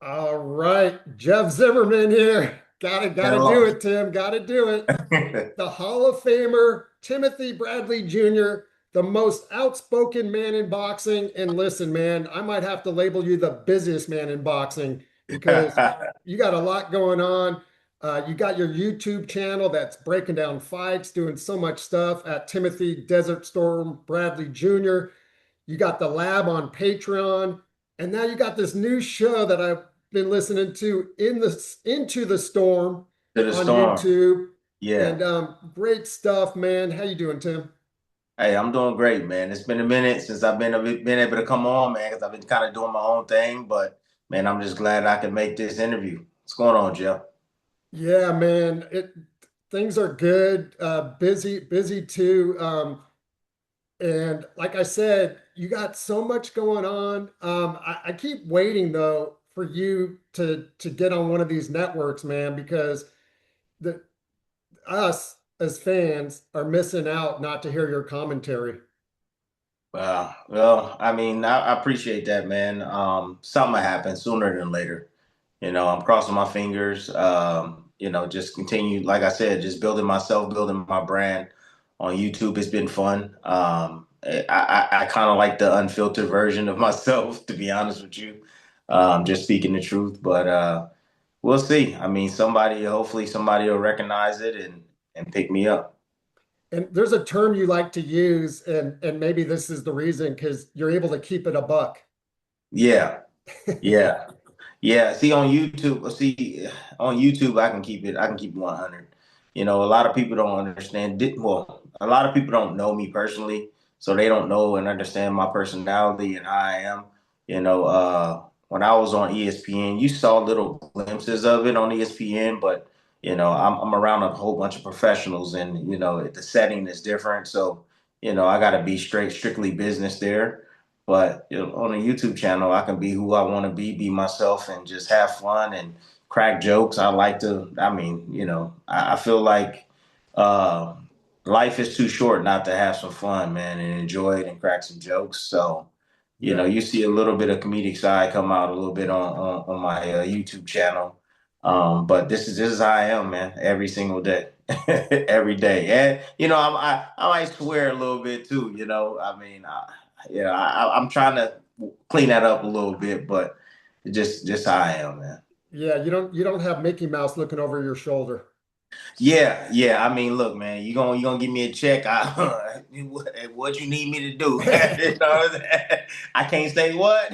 All right, Jeff Zimmerman here. Gotta do Hello. it, Tim. Gotta do it. The Hall of Famer, Timothy Bradley Jr., the most outspoken man in boxing. And listen, man, I might have to label you the busiest man in boxing because you got a lot going on. You got your YouTube channel that's breaking down fights, doing so much stuff at Timothy Desert Storm Bradley Jr. You got the lab on Patreon, and now you got this new show that I've been listening to Into the Storm To the on storm. YouTube. Yeah. And great stuff, man. How you doing, Tim? Hey, I'm doing great, man. It's been a minute since I've been able to come on, man, because I've been kind of doing my own thing. But man, I'm just glad I could make this interview. What's going on, Jeff? Yeah, man. Things are good. Busy too. And like I said, you got so much going on. I keep waiting though for you to get on one of these networks, man, because the us as fans are missing out not to hear your commentary. Well, I mean, I appreciate that, man. Something will happen sooner than later. I'm crossing my fingers. Just continue, like I said, just building myself, building my brand on YouTube. It's been fun. I kind of like the unfiltered version of myself, to be honest with you. Just speaking the truth, but we'll see. I mean, hopefully somebody will recognize it and pick me up. And there's a term you like to use, and maybe this is the reason because you're able to keep it a buck. Yeah, yeah. Yeah, on YouTube, I can keep it 100. A lot of people don't understand, well, a lot of people don't know me personally, so they don't know and understand my personality and how I am. When I was on ESPN, you saw little glimpses of it on ESPN, but, I'm around a whole bunch of professionals and, the setting is different. So, I got to be strictly business there. But on a YouTube channel, I can be who I want to be myself, and just have fun and crack jokes. I mean, I feel like uh, life is too short not to have some fun, man, and enjoy it and crack some jokes. So, Yeah. you see a little bit of comedic side come out a little bit on my YouTube channel. But this is how I am, man, every single day. Every day. And I might swear a little bit too, I mean, I'm trying to clean that up a little bit, but just how I am, man. Yeah, you don't have Mickey Mouse looking over your shoulder. Yeah, yeah. I mean, look, man, you gonna give me a check. What you need me to do? I can't say what,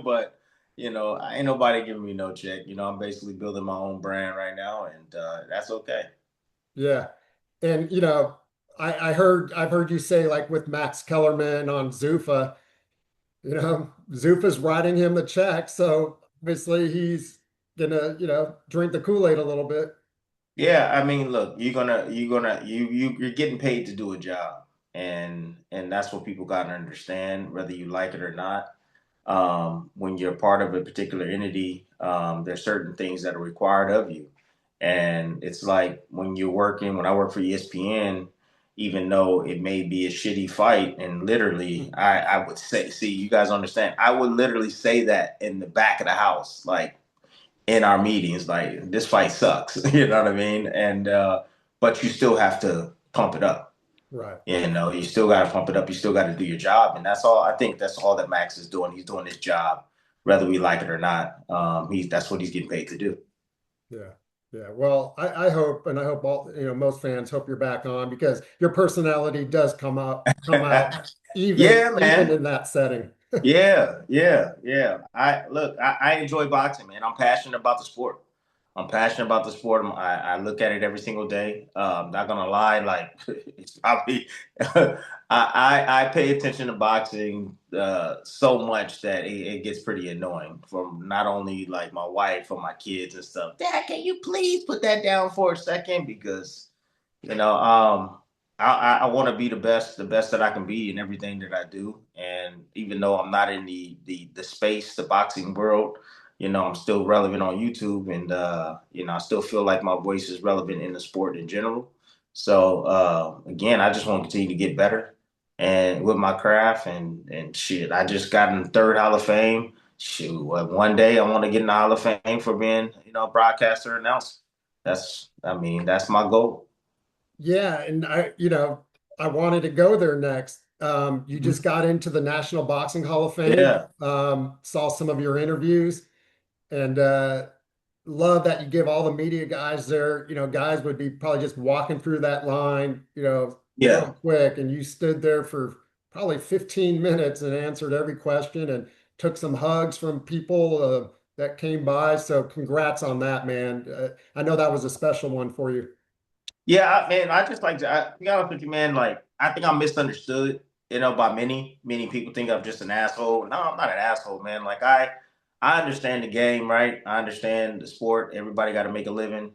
but ain't nobody giving me no check. I'm basically building my own brand right now, and that's okay. Yeah. And I've heard you say like with Max Kellerman on Zuffa, Zuffa's writing him the check, so obviously he's gonna, drink the Kool-Aid a little bit. Yeah, I mean, look, you're getting paid to do a job, and that's what people gotta understand, whether you like it or not. When you're part of a particular entity, there's certain things that are required of you, and it's like when I work for ESPN, even though it may be a shitty fight, and literally, I would say, see, you guys understand, I would literally say that in the back of the house, like in our meetings, like this fight sucks. You know what I mean? And but you still have to pump it up. Right. You still got to pump it up. You still got to do your job, and that's all. I think that's all that Max is doing. He's doing his job, whether we like it or not. He's That's what he's getting paid to do. Yeah. Yeah. Well, I hope, and I hope all, most fans hope you're back on because your personality does come out even Yeah, even man. in that setting. Yeah, yeah, yeah. I enjoy boxing, man. I'm passionate about the sport. I'm passionate about the sport. I look at it every single day. Not gonna lie, like it's probably I pay attention to boxing so much that it gets pretty annoying from not only like my wife, from my kids and stuff. Dad, can you please put that down for a second? Because you know, um, I want to be the best that I can be in everything that I do. And even though I'm not in the space, the boxing world, I'm still relevant on YouTube, and I still feel like my voice is relevant in the sport in general. So again, I just want to continue to get better and with my craft and shit. I just got in the third Hall of Fame. shoot, one day I want to get in the Hall of Fame for being, a broadcaster announcer. That's my goal. Yeah, and I wanted to go there next. You just Mhm. got into the National Boxing Hall of Fame. Yeah, Saw some of your interviews, and love that you give all the media guys there. Guys would be probably just walking through that line, real yeah. quick, and you stood there for probably 15 minutes and answered every question and took some hugs from people that came by. So congrats on that, man. I know that was a special one for you. Yeah, man, I just like to be honest with you, man. Like, I think I'm misunderstood, by many, many people think I'm just an asshole. No, I'm not an asshole, man. Like, I understand the game, right? I understand the sport. Everybody got to make a living.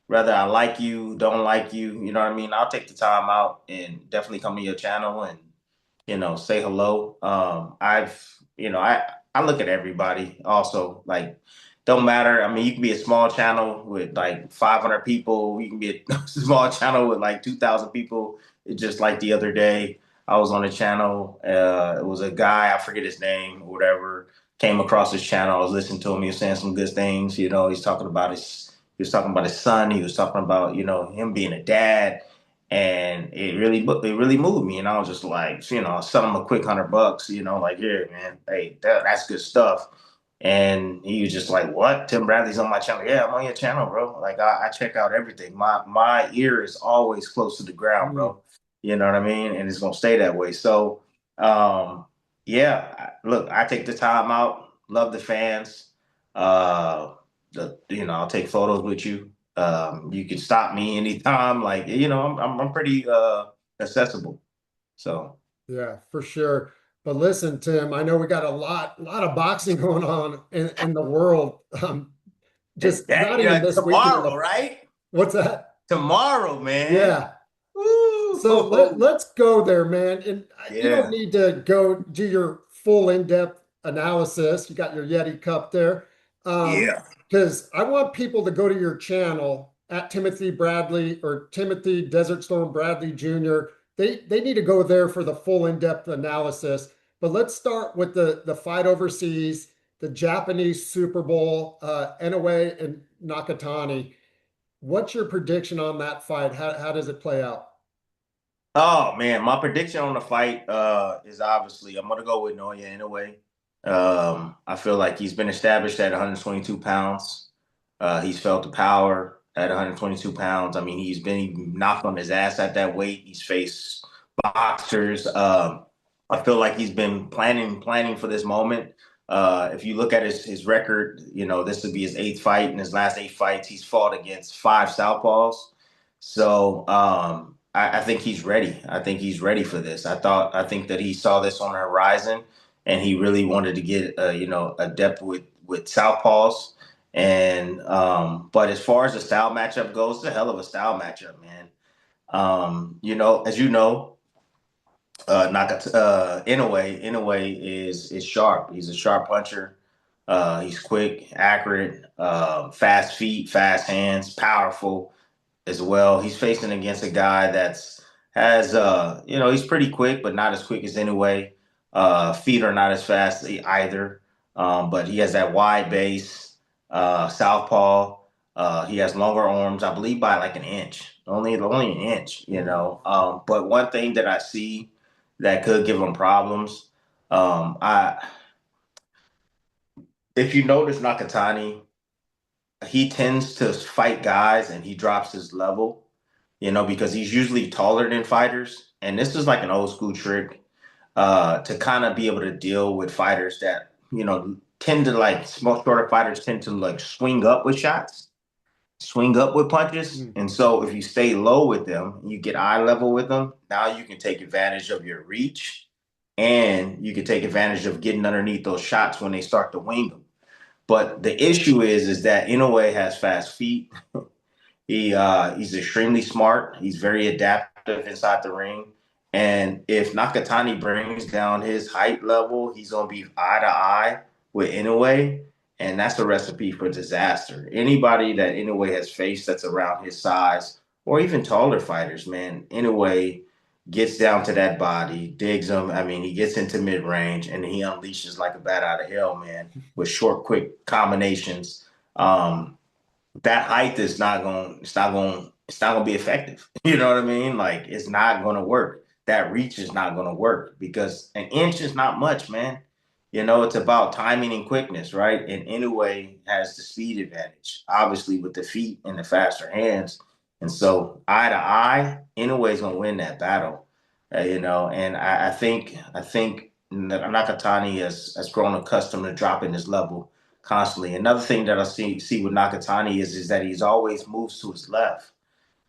Whether I like you, don't like you, you know what I mean? I'll take the time out and definitely come to your channel and say hello. I look at everybody also. Like, don't matter. I mean, you can be a small channel with like 500 people. You can be a small channel with like 2,000 people. It's just like the other day, I was on a channel. It was a guy, I forget his name or whatever, came across his channel. I was listening to him. He was saying some good things. He was talking about his son. He was talking about, him being a dad, and it really moved me. And I was just like, sell him a quick $100, like, here, man, hey, that's good stuff. And he was just like, "What? Tim Bradley's on my channel? Yeah, I'm on your channel, bro. Like, I check out everything. My ear is always close to the ground, Mm, bro. You know what I mean? And it's gonna stay that way. So, yeah. Look, I take the time out. Love the fans. Uh, I'll take photos with you. You can stop me anytime. Like, I'm pretty accessible. So, yeah, for sure. But listen, Tim, I know we got a lot of boxing going on in the world. Just not even this weekend. tomorrow, right? What's that? Tomorrow, man. Yeah. So Woo! let's go there, man. And you don't Yeah, need to go do your full in-depth analysis. You got your Yeti cup there. yeah. Because I want people to go to your channel at Timothy Bradley or Timothy Desert Storm Bradley Jr. They need to go there for the full in-depth analysis. But let's start with the fight overseas, the Japanese Super Bowl, Inoue and Nakatani. What's your prediction on that fight? How does it play out? Oh man, my prediction on the fight is obviously I'm gonna go with Noya anyway. I feel like he's been established at 122 pounds. He's felt the power at 122 pounds. I mean, he's been knocked on his ass at that weight. He's faced boxers. I feel like he's been planning for this moment. If you look at his record, this would be his eighth fight. In his last eight fights, he's fought against five southpaws. So I think he's ready. I think he's ready for this. I think that he saw this on the horizon, and he really wanted to get a depth with southpaws. And but as far as the style matchup goes, it's a hell of a style matchup, man. As you know, Inoue is sharp. He's a sharp puncher. He's quick, accurate, fast feet, fast hands, powerful as well. He's facing against a guy he's pretty quick, but not as quick as Inoue. Feet are not as fast either, but he has that wide base, southpaw. He has longer arms, I believe, by like an inch, only an. But one thing that I see that could give him problems, I if you notice Nakatani, he tends to fight guys and he drops his level, because he's usually taller than fighters. And this is like an old school trick to kind of be able to deal with fighters that, tend to like small shorter fighters tend to like swing up with shots, swing up with punches. Mm. And so if you stay low with them, you get eye level with them, now you can take advantage of your reach and you can take advantage of getting underneath those shots when they start to wing them. But the issue is that Inoue has fast feet. He's extremely smart. He's very adaptive inside the ring. And if Nakatani brings down his height level, he's gonna be eye to eye with Inoue, and that's a recipe for disaster. Anybody that Inoue has faced that's around his size, or even taller fighters, man, Inoue gets down to that body, digs him. I mean, he gets into mid range and he unleashes like a bat out of hell, man, with short, quick combinations. Um, that height is not going. It's not going to be effective. You know what I mean? Like it's not going to work. That reach is not going to work because an inch is not much, man. You know, it's about timing and quickness, right? And Inoue has the speed advantage, obviously with the feet and the faster hands. And so eye to eye, Inoue is going to win that battle. You know, and I think Nakatani has grown accustomed to dropping his level constantly. Another thing that I see with Nakatani is that he's always moves to his left.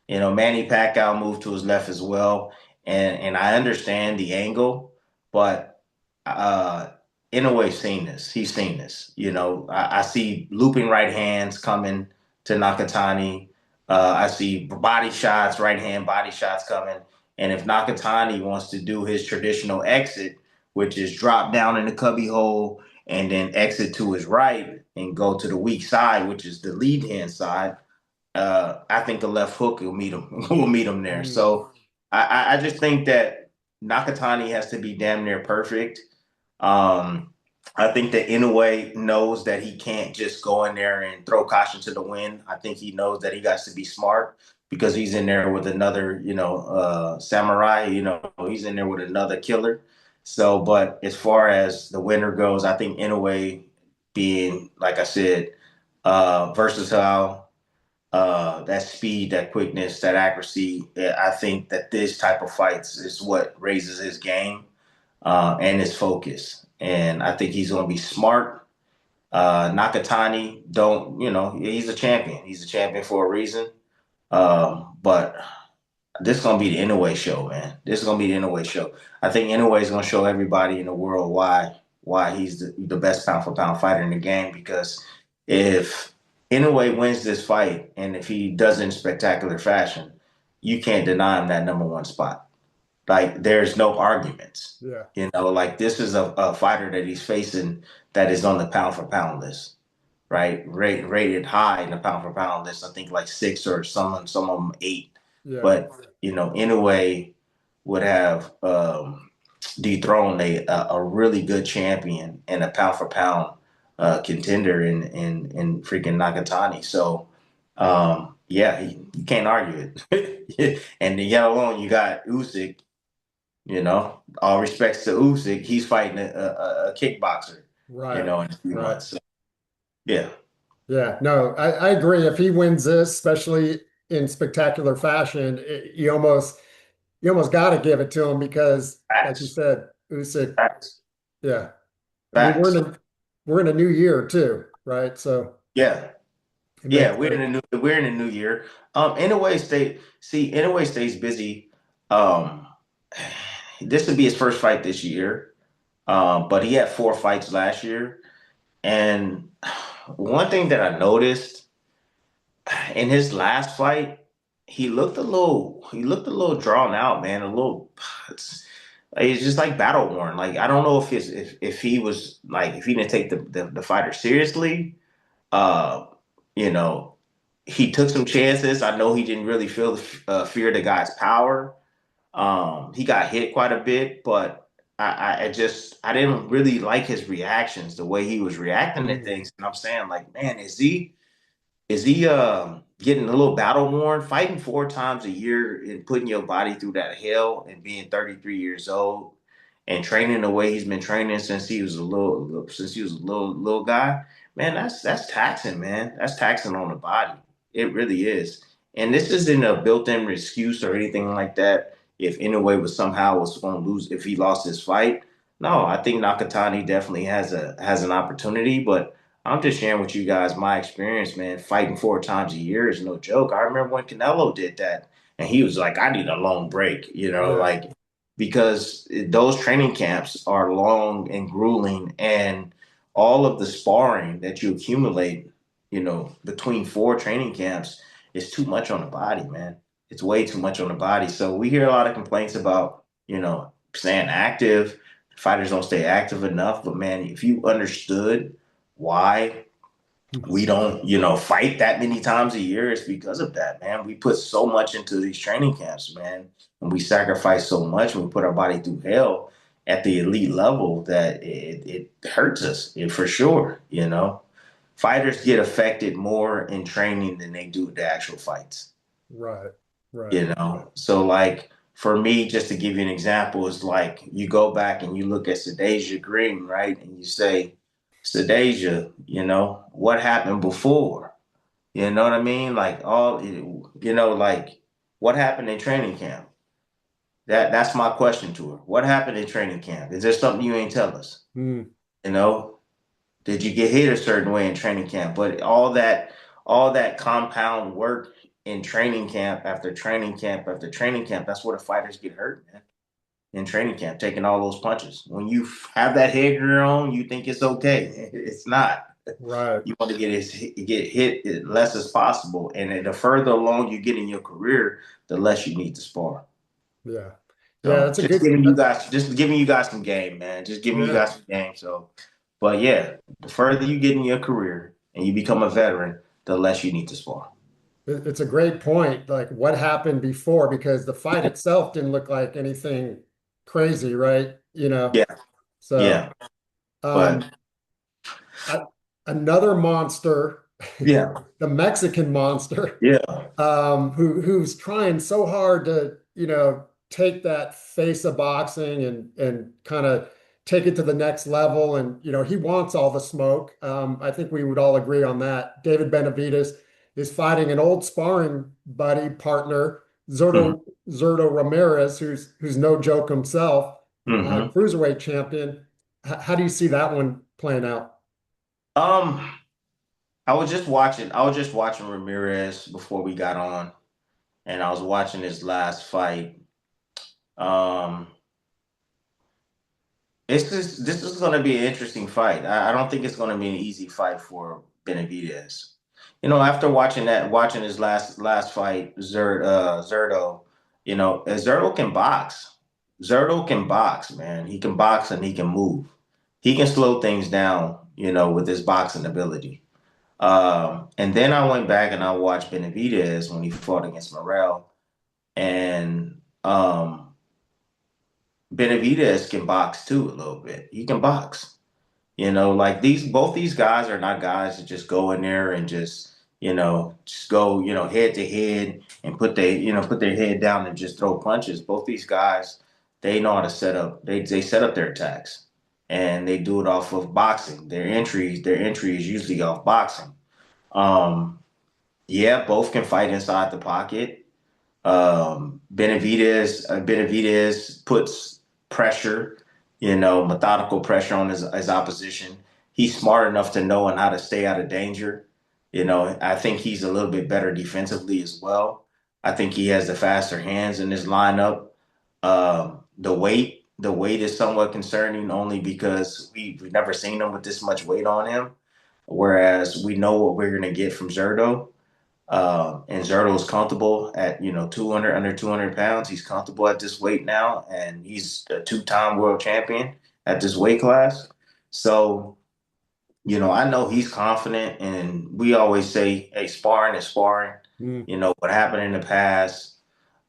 You know, Manny Pacquiao moved to his left as well, and I understand the angle, but uh, in a way, seen this. He's seen this. You know, I see looping right hands coming to Nakatani. I see body shots, right hand body shots coming. And if Nakatani wants to do his traditional exit, which is drop down in the cubby hole and then exit to his right and go to the weak side, which is the lead hand side, I think the left hook will meet him will meet him there. Mm, So I just think that Nakatani has to be damn near perfect. Um, I think that Inoue knows that he can't just go in there and throw caution to the wind. I think he knows that he got to be smart because he's in there with another, samurai. You know, he's in there with another killer. So, but as far as the winner goes, I think Inoue being, like I said, versatile, that speed, that quickness, that accuracy. I think that this type of fights is what raises his game and his focus. And I think he's going to be smart. Nakatani, he's a champion. He's a champion for a reason. But this is going to be the Inoue show, man. This is going to be the Inoue show. I think Inoue is going to show everybody in the world why he's the best pound for pound fighter in the game. Because if Inoue wins this fight and if he does it in spectacular fashion, you can't deny him that number one spot. Like there's no arguments. yeah. You know, like this is a fighter that he's facing that is on the pound for pound list, right? Rated high in the pound for pound list. I think like six or some of them eight. Yeah. But you know, in a way, would have dethroned a really good champion and a pound for pound contender in freaking Nakatani. So yeah, you can't argue it. And then yet alone, you got Usyk. You know, all respects to Usyk, he's fighting a kickboxer. You Right. know, in a few Right. months. So, yeah, Yeah. No, I agree. If he wins this, especially in spectacular fashion, you almost got to give it to him because, like you facts, said, Usyk. facts, Yeah. I mean, we're facts. in a we're in a new year too, right? So Yeah, it yeah. makes sense. We're in a new year. In a way, in a way stays busy. Um, this would be his first fight this year. But he had four fights last year, and one thing that I noticed in his last fight, he looked a little drawn out, man. A little, it's just like battle worn. Like I don't know if he was like if he didn't take the fighter seriously. Uh, you know, he took some chances. I know he didn't really feel fear the guy's power. He got hit quite a bit, but I didn't really like his reactions, the way he was reacting to Mm, things. And I'm saying, like, man, is he getting a little battle worn, fighting four times a year and putting your body through that hell and being 33 years old and training the way he's been training since he was a little guy? Man, that's taxing, man. That's taxing on the body. It really is. And this isn't a built-in excuse or anything like that. If Inoue was going to lose if he lost his fight, no, I think Nakatani definitely has an opportunity, but I'm just sharing with you guys my experience, man. Fighting four times a year is no joke. I remember when Canelo did that, and he was like, "I need a long break," yeah. like because those training camps are long and grueling, and all of the sparring that you accumulate, between four training camps is too much on the body, man. It's way too much on the body. So we hear a lot of complaints about, staying active. Fighters don't stay active enough, but man, if you understood why we don't, fight that many times a year. It's because of that, man. We put so much into these training camps, man, and we sacrifice so much. We put our body through hell at the elite level that it hurts us, for sure. Fighters get affected more in training than they do the actual fights. Right, right. So like for me, just to give you an example, is like you go back and you look at Sadeja Green, right? And you say, Sadeja, what happened before? You know what I mean? Like like what happened in training camp? That's my question to her. What happened in training camp? Is there something you ain't tell us? Mm, You know, did you get hit a certain way in training camp? But all that compound work in training camp after training camp after training camp, that's where the fighters get hurt, man. In training camp, taking all those punches. When you have that headgear on, you think it's okay. It's not. right. You want to get hit as less as possible, and the further along you get in your career, the less you need to spar. Yeah. Yeah, So that's a good just giving you guys some game, man. Just giving you yeah. guys some game. So, but yeah, the further you get in your career and you become a veteran, the less you need to spar. It's a great point. Like what happened before, because the fight itself didn't look like anything crazy, right? Yeah, So yeah, but um a- another monster, yeah, the Mexican monster, yeah, who's trying so hard to, take that face of boxing and kind of take it to the next level. And, he wants all the smoke. I think we would all agree on that. David Benavidez is fighting an old sparring buddy partner, hmm Zurdo Ramirez, who's no joke himself, hmm cruiserweight champion. How do you see that one playing out? Um, I was just watching Ramirez before we got on, and I was watching his last fight. Um, this is going to be an interesting fight. I don't think it's going to be an easy fight for Benavidez. After watching his last fight, Zerto, Zerto can box. Zerto can box, man. He can box and he can move. He can slow things down, with his boxing ability. And then I went back and I watched Benavidez when he fought against Morrell, and Benavidez can box too a little bit. He can box. Like both these guys are not guys that just go in there and just go, head to head and put their head down and just throw punches. Both these guys, they know how to set up. They set up their attacks and they do it off of boxing. Their entry is usually off boxing. Um, yeah, both can fight inside the pocket. Benavidez puts pressure, methodical pressure on his opposition. He's smart enough to know and how to stay out of danger. I think he's a little bit better defensively as well. I think he has the faster hands in his lineup. The weight is somewhat concerning only because we've never seen him with this much weight on him. Whereas we know what we're gonna get from Zerto. And Zerto's comfortable at 200 under 200 pounds. He's comfortable at this weight now, and he's a two-time world champion at this weight class. So I know he's confident, and we always say, "Hey, sparring is sparring." Mm. What happened in the past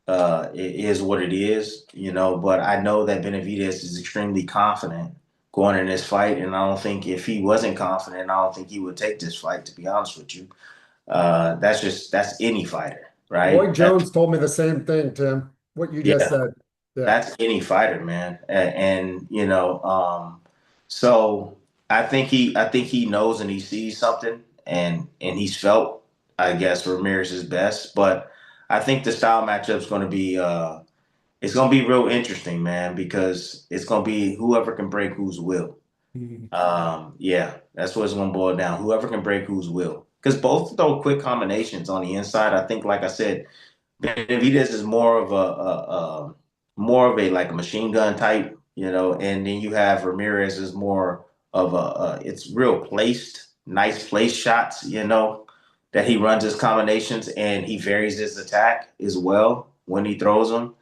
it is what it is. But I know that Benavidez is extremely confident going in this fight, and I don't think if he wasn't confident, I don't think he would take this fight. To be honest with you. That's any fighter, Roy right? Jones told me the same thing, Tim, what you just Yeah, said. Yeah. that's any fighter, man. And so I think he knows and he sees something, and he's felt, I guess, Ramirez's best. But I think the style matchup is going to be it's going to be real interesting, man, because it's going to be whoever can break whose will. Mhm. Yeah, that's what it's gonna boil down. Whoever can break whose will. Because both throw quick combinations on the inside. I think, like I said, Benavidez is more of a like a machine gun type, and then you have Ramirez is more of it's real placed, nice place shots, that he runs his combinations and he varies his attack as well when he throws them.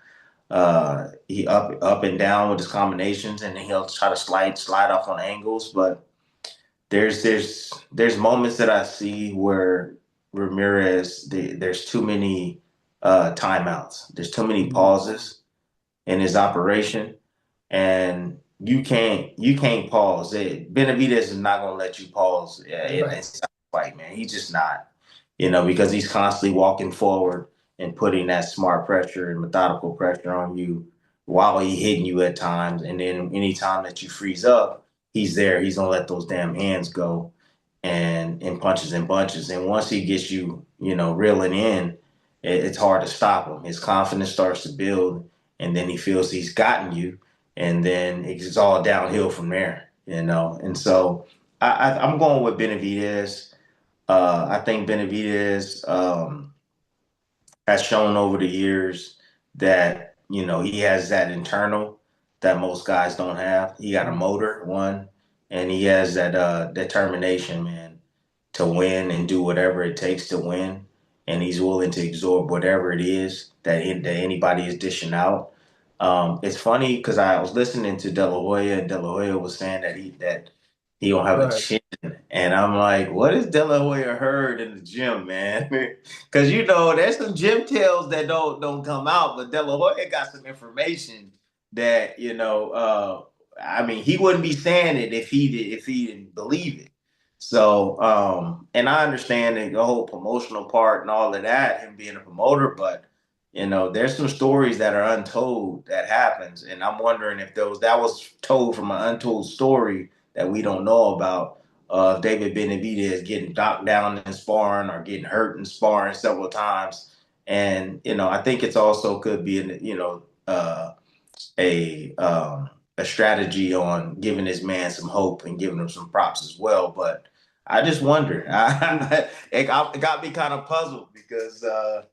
He up and down with his combinations, and then he'll try to slide off on angles. But there's moments that I see where Ramirez, there's too many timeouts. There's too many Mhm. pauses in his operation, and you can't pause it. Benavidez is not gonna let you pause in Right. inside the fight, man. He's just not, because he's constantly walking forward and putting that smart pressure and methodical pressure on you while he hitting you at times. And then anytime that you freeze up, he's there. He's gonna let those damn hands go and punches and bunches. And once he gets you, reeling in, it's hard to stop him. His confidence starts to build, and then he feels he's gotten you, and then it's all downhill from there. And so I'm going with Benavidez. I think Benavidez has shown over the years that he has that internal that most guys don't have. He got a Mhm. motor, one, and he has that determination, man, to win and do whatever it takes to win. And he's willing to absorb whatever it is that anybody is dishing out. It's funny because I was listening to De La Hoya, and De La Hoya was saying that he don't have a Right. chin, and I'm like, what has De La Hoya heard in the gym, man? Because there's some gym tales that don't come out, but De La Hoya got some information that I mean, he wouldn't be saying it if he didn't believe it. So, and I understand the whole promotional part and all of that, him being a promoter, but there's some stories that are untold that happens, and I'm wondering if that was told from an untold story that we don't know about. David Benavidez getting knocked down in sparring or getting hurt in sparring several times, and I think it's also could be a a strategy on giving this man some hope and giving him some props as well. But I just wonder. It got me kind of puzzled because I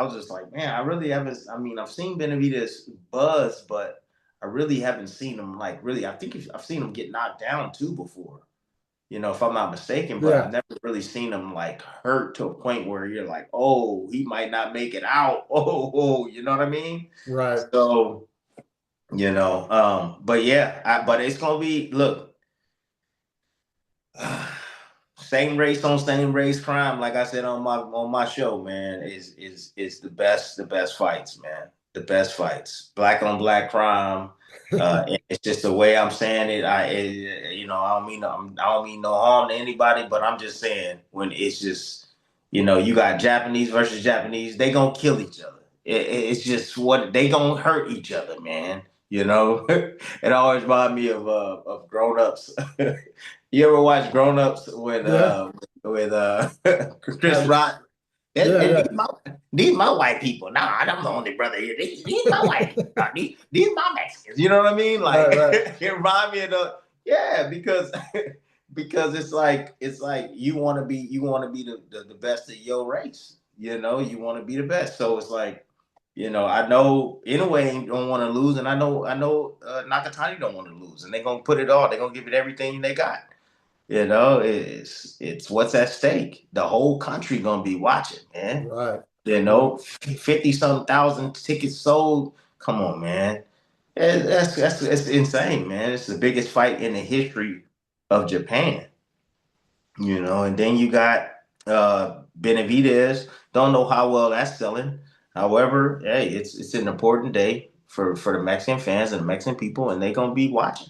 was just like, man, I really haven't. I mean, I've seen Benavidez buzz, but I really haven't seen him like really. I think I've seen him get knocked down too before. If I'm not mistaken, but I've Yeah. never really seen him like hurt to a point where you're like, oh, he might not make it out. Oh, you know what I mean? Right. So but yeah, but it's gonna be look, same race on same race crime. Like I said on my show, man, is the best fights, man. The best fights, black on black crime. And it's just the way I'm saying it. I don't mean no harm to anybody, but I'm just saying when it's just you got Japanese versus Japanese, they gonna kill each other. It's just what they gonna hurt each other, man. It always reminds me of Grown Ups. You ever watch Grown Ups Yeah. with Chris Have, Rock? yeah. And Yeah. these my white people. Nah, I'm the only brother here. These my white people. Nah, these my Mexicans. You know what I mean? Like Right. Right. it reminds me of because because it's like you want to be the best of your race. You want to be the best. So it's like I know Inoue don't want to lose, and I know Nakatani don't want to lose, and they're gonna put it all. They're gonna give it everything they got. It's what's at stake. The whole country gonna be watching, man. Right. Right. 50 some thousand tickets sold. Come on, man. That's insane, man. It's the biggest fight in the history of Japan. And then you got Benavidez. Don't know how well that's selling. However, hey, it's an important day for the Mexican fans and the Mexican people, and they're gonna be watching.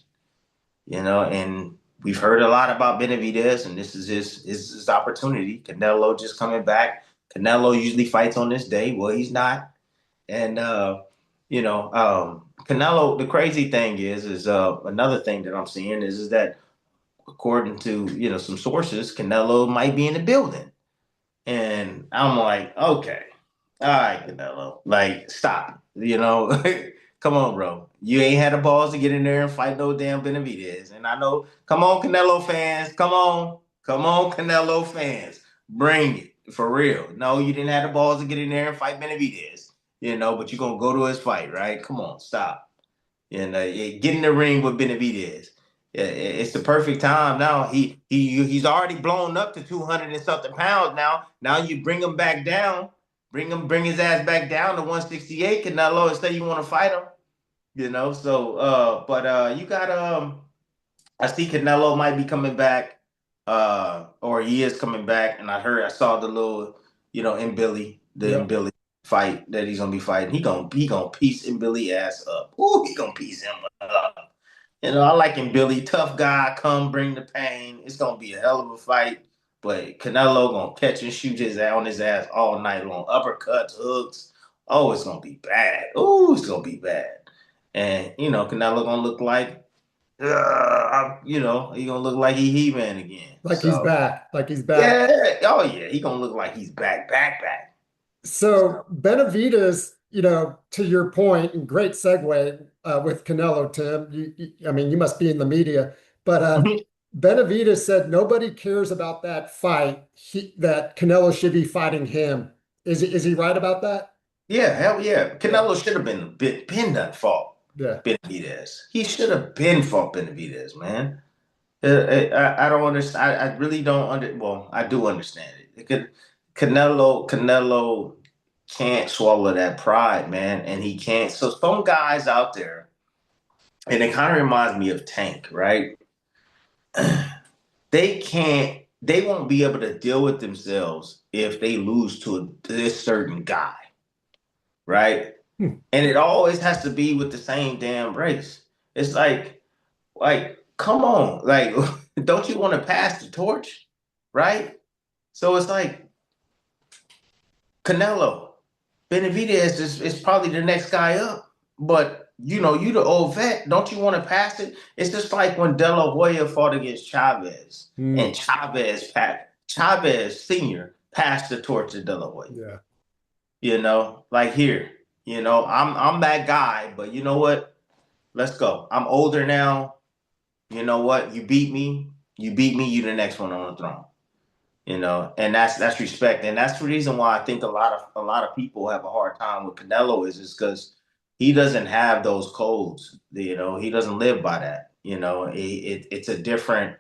And we've heard a lot about Benavidez, and this is his opportunity. Canelo just coming back. Canelo usually fights on this day. Well, he's not. And Canelo. The crazy thing is another thing that I'm seeing is that according to some sources, Canelo might be in the building, and I'm like, okay, all right, Canelo, like stop, come on, bro, you ain't had the balls to get in there and fight no damn Benavidez, and I know, come on, Canelo fans, come on, Canelo fans, bring it for real. No, you didn't have the balls to get in there and fight Benavidez, but you're gonna go to his fight, right? Come on, stop. And get in the ring with Benavidez. It's the perfect time now. He's already blown up to 200 and something pounds now. Now you bring him back down, bring his ass back down to 168. Canelo, instead you want to fight him, So but you got I see Canelo might be coming back, or he is coming back. And I saw the little, the Yep. Billy fight that he's gonna be fighting. He gonna piece Billy ass up. Ooh, he gonna piece him up. I like him, Billy, tough guy. Come bring the pain. It's gonna be a hell of a fight. But Canelo gonna catch and shoot his ass all night long. Uppercuts, hooks. Oh, it's gonna be bad. Oh, it's gonna be bad. And Canelo gonna look like he gonna look like He-Man again. Like he's So back. Like he's back. yeah, oh yeah, he gonna look like he's back, back, back. So So Benavidez, to your point, and great segue with Canelo, Tim. I mean, you must be in the media, but Benavidez said nobody cares about that fight. That Canelo should be fighting him. Is he right about that? yeah, hell yeah, Yeah, Canelo should have been done fought yeah. Benavidez. He should have been fought Benavidez, man. I don't understand. I really don't Well, I do understand it. Canelo can't swallow that pride, man, and he can't. So some guys out there, and it kind of reminds me of Tank, right? They can't. They won't be able to deal with themselves if they lose to this certain guy, right? Hmm. And it always has to be with the same damn race. It's like, come on, like, don't you want to pass the torch, right? So it's like Canelo, Benavidez is probably the next guy up, but you the old vet. Don't you want to pass it? It's just like when De La Hoya fought against Chavez, Hmm. and Chavez Senior passed the torch to De La Hoya. Yeah. Like here, I'm that guy, but you know what? Let's go. I'm older now. You know what? You beat me. You beat me. You the next one on the throne. And that's respect, and that's the reason why I think a lot of people have a hard time with Canelo is because he doesn't have those codes. He doesn't live by that. It's a different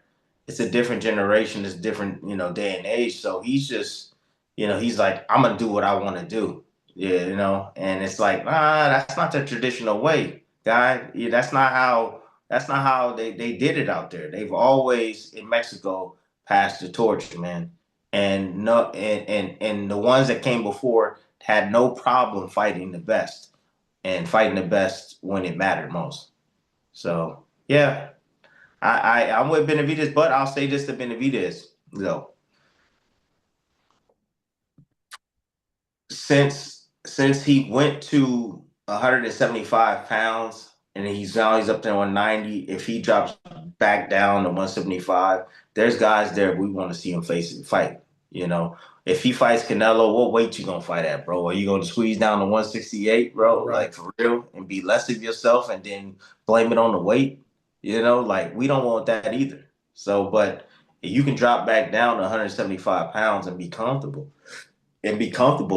generation. It's a different day and age. So he's just he's like, I'm gonna do what I want to do. Yeah, and it's like, that's not the traditional way, guy. Yeah, that's not how they did it out there. They've always in Mexico passed the torch, man. And no, and the ones that came before had no problem fighting the best and fighting the best when it mattered most. So yeah, I'm with Benavidez, but I'll say this to Benavidez though. Since he went to 175 pounds and he's up to 190, if he drops back down to 175, there's guys there we want to see him fight. You know, if he fights Canelo, what weight you gonna fight at, bro? Are you gonna squeeze down to 168, bro? Right. Like for real, and be less of yourself and then blame it on the weight? Like we don't want that either. So, but if you can drop back down to 175 pounds and be comfortable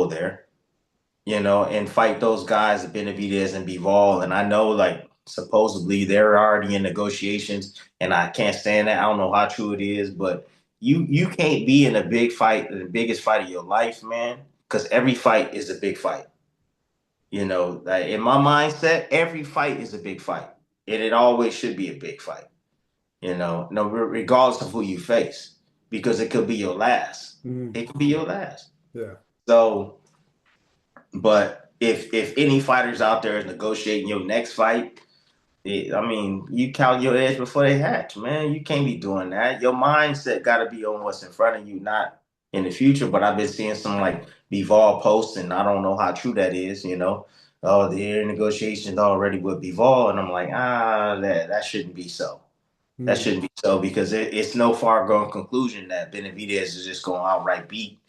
there, and fight those guys, Benavidez and Bivol. And I know, like, supposedly they're already in negotiations, and I can't stand that. I don't know how true it is, but you can't be in a big fight, the biggest fight of your life, man, because every fight is a big fight. Like in my mindset, every fight is a big fight, and it always should be a big fight. No, regardless of who you face, because it could be your last. Hmm. It could be your last. Yeah. So. But if any fighters out there is negotiating your next fight, I mean, you count your eggs before they hatch, man. You can't be doing that. Your mindset got to be on what's in front of you, not in the future. But I've been seeing some like Bivol posts, and I don't know how true that is. Oh, they're in negotiations already with Bivol, and I'm like, that shouldn't be so. That Hmm. shouldn't be so because it's no far going conclusion that Benavidez is just going to outright beat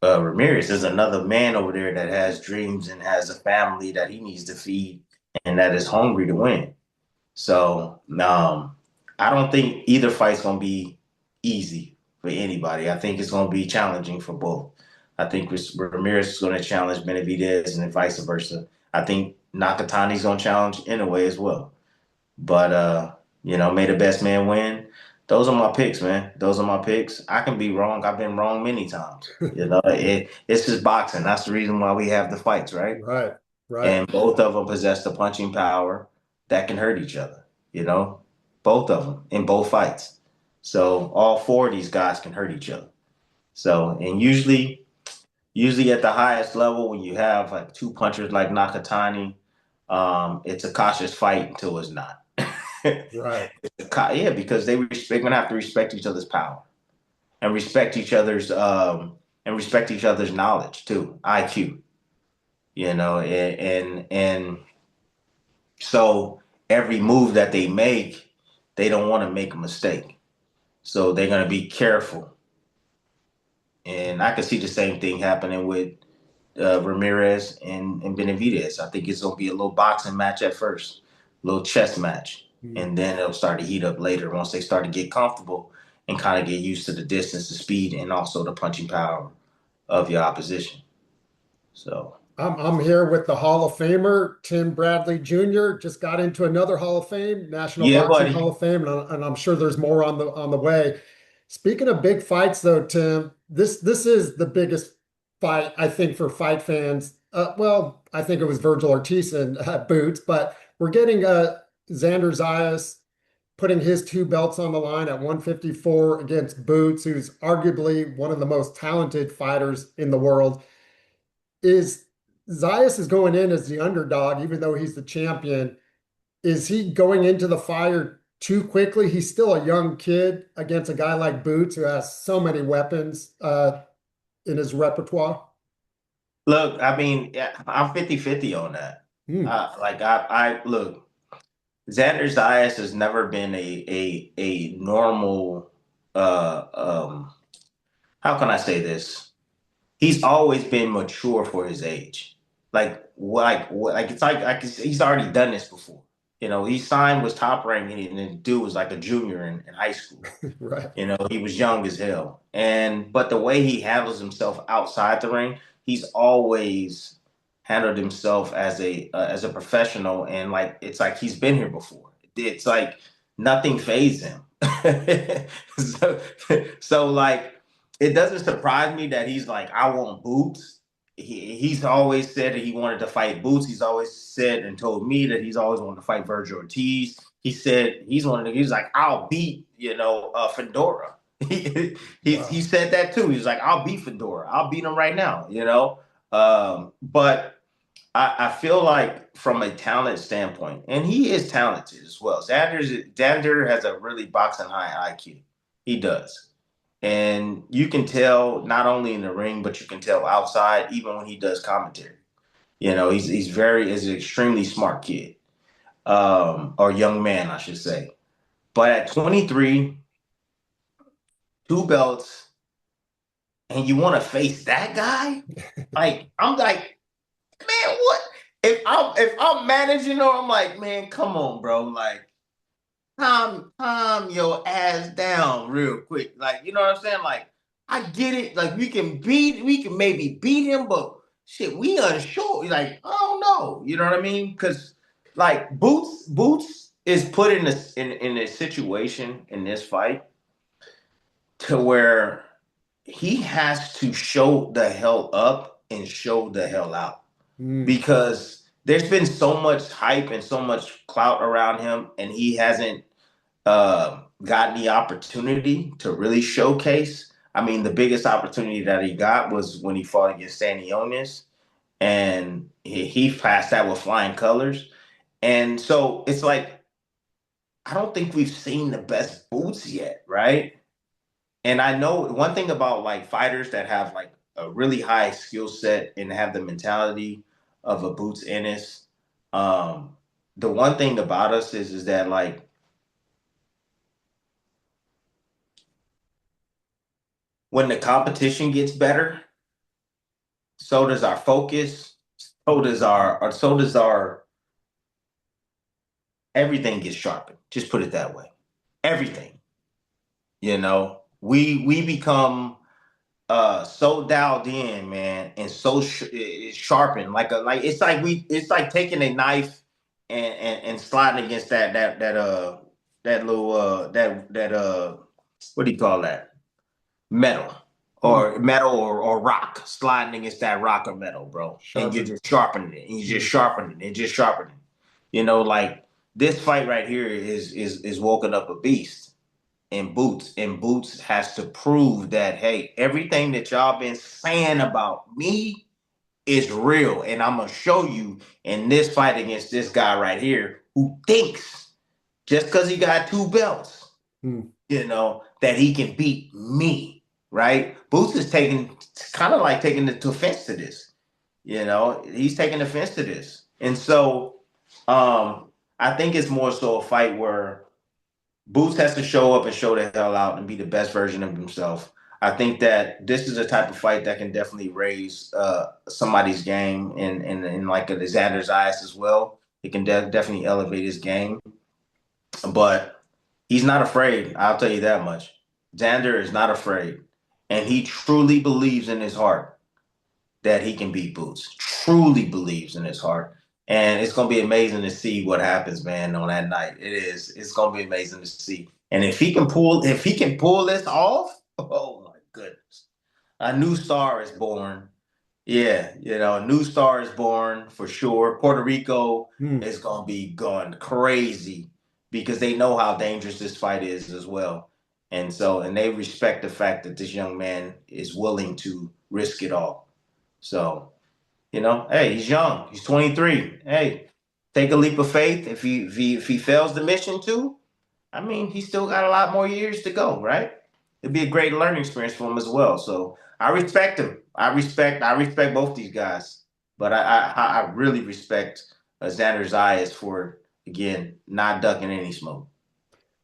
Ramirez. Is another man over there that has dreams and has a family that he needs to feed and that is hungry to win. So I don't think either fight's gonna be easy for anybody. I think it's gonna be challenging for both. I think Ramirez is gonna challenge Benavidez and then vice versa. I think Nakatani's gonna challenge anyway as well. But may the best man win. Those are my picks, man. Those are my picks. I can be wrong. I've been wrong many times. It's just boxing. That's the reason why we have the fights, right? Right. Right. And both of them possess the punching power that can hurt each other. You know, both of them in both fights. So all four of these guys can hurt each other. So and usually at the highest level when you have like two punchers like Nakatani, it's a cautious fight until it's not. Right. Yeah, because they're gonna have to respect each other's power and respect each other's knowledge too, IQ. And so every move that they make, they don't want to make a mistake. So they're gonna be careful. And I can see the same thing happening with Ramirez and Benavidez. I think it's gonna be a little boxing match at first, a little chess match, Mm. and then it'll start to heat up later once they start to get comfortable and kind of get used to the distance, the speed, and also the punching power of your opposition. So I'm here with the Hall of Famer, Tim Bradley Jr. Just got into another Hall of Fame, National yeah, Boxing buddy. Hall of Fame, and I'm sure there's more on the way. Speaking of big fights, though, Tim, this is the biggest fight I think for fight fans. Well, I think it was Virgil Ortiz and Boots, but we're getting Xander Zayas putting his two belts on the line at 154 against Boots, who's arguably one of the most talented fighters in the world. Is Zayas is going in as the underdog, even though he's the champion. Is he going into the fire too quickly? He's still a young kid against a guy like Boots who has so many weapons in his repertoire. Look, I mean, yeah, I'm 50-50 on that. Hmm. I look, Xander Zayas has never been a normal. Uh, um, how can I say this? He's always been mature for his age. He's already done this before. He signed was top ranked, and the dude was like a junior in high school. Right. He was young as hell. But the way he handles himself outside the ring, he's always handled himself as a professional, and like it's like he's been here before. It's like nothing fazed him. so, so like it doesn't surprise me that he's like, I want Boots. He's always said that he wanted to fight Boots. He's always said and told me that he's always wanted to fight Virgil Ortiz. He said he's like, I'll beat, Fedora. He Wow. said that too. He's like, I'll beat Fedora. I'll beat him right now. But I feel like from a talent standpoint, and he is talented as well. Xander has a really boxing high IQ. He does. And you can tell not only in the ring, but you can tell outside, even when he does commentary. He's an extremely smart kid, or young man, I should say. But at 23, two belts, and you want to face that guy? Like, I'm like, man, what? If I'm managing or I'm like, man, come on, bro. Like, calm your ass down real quick. Like, you know what I'm saying? Like, I get it. Like, we can maybe beat him, but shit, we unsure. Like, I don't know. You know what I mean? Because like Boots is put in a situation in this fight to where he has to show the hell up and show the hell out Hmm. because there's been so much hype and so much clout around him, and he hasn't gotten the opportunity to really showcase. I mean, the biggest opportunity that he got was when he fought against Stanionis, and he passed that with flying colors. And so it's like, I don't think we've seen the best Boots yet, right? And I know one thing about like fighters that have like a really high skill set and have the mentality of a Boots Ennis. Um, the one thing about us is that like when the competition gets better, so does our focus, so does our everything gets sharpened. Just put it that way. Everything. We become so dialed in, man, and so sharpened. It's like taking a knife and sliding against that little what do you call that? Metal. Hmm. Or rock, sliding against that rock or metal, bro. And you're Sharpened. just sharpening it, and you're Hmm. just sharpening it, and just sharpening it. Like this fight right here is woken up a beast in Boots, and Boots has to prove that, hey, everything that y'all been saying about me is real, and I'm gonna show you in this fight against this guy right here who thinks just because he got 2 belts, that he can beat me, right? Boots is taking kind of like taking the offense to this. He's taking offense to this, and so I think it's more so a fight where Boots has to show up and show the hell out and be the best version of himself. I think that this is a type of fight that can definitely raise somebody's game in like Xander's eyes as well. It can definitely elevate his game, but he's not afraid. I'll tell you that much. Xander is not afraid, and he truly believes in his heart that he can beat Boots. Truly believes in his heart. And it's gonna be amazing to see what happens, man, on that night. It is. It's gonna be amazing to see. And if he can pull this off, oh my goodness. A new star is born. Yeah, a new star is born for sure. Puerto Rico is gonna be going crazy because they know how dangerous this fight is as well. And they respect the fact that this young man is willing to risk it all. So, hey, he's young. He's 23. Hey, take a leap of faith. If he fails the mission too, I mean, he's still got a lot more years to go, right? It'd be a great learning experience for him as well. So I respect him. I respect both these guys. But I really respect Xander Zayas for, again, not ducking any smoke.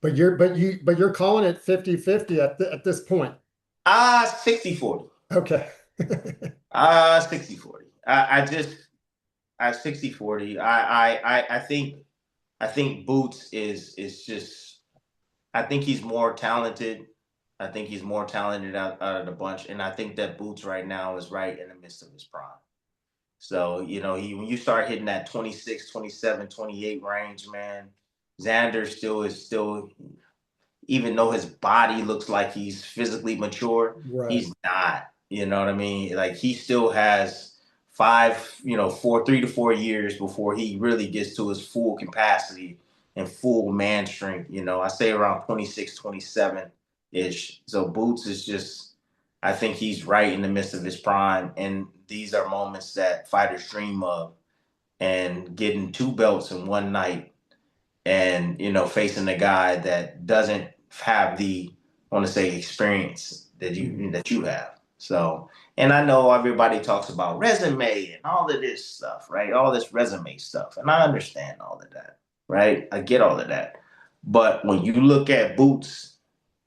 But you're calling it 50-50 at this point. 60-40. Okay. 60-40. I just 60-40. I think Boots is just, I think he's more talented. I think he's more talented out of the bunch, and I think that Boots right now is right in the midst of his prime. So, when you start hitting that 26, 27, 28 range, man, Xander still, even though his body looks like he's physically mature, right. He's not. You know what I mean? Like, he still has 3 to 4 years before he really gets to his full capacity and full man strength. I say around 26, 27-ish. So Boots is just, I think he's right in the midst of his prime. And these are moments that fighters dream of. And getting 2 belts in one night and, facing a guy that doesn't have the, I want to say, experience that you have. So, and I know everybody talks about resume and all of this stuff, right? All this resume stuff. And I understand all of that, right? I get all of that. But when you look at Boots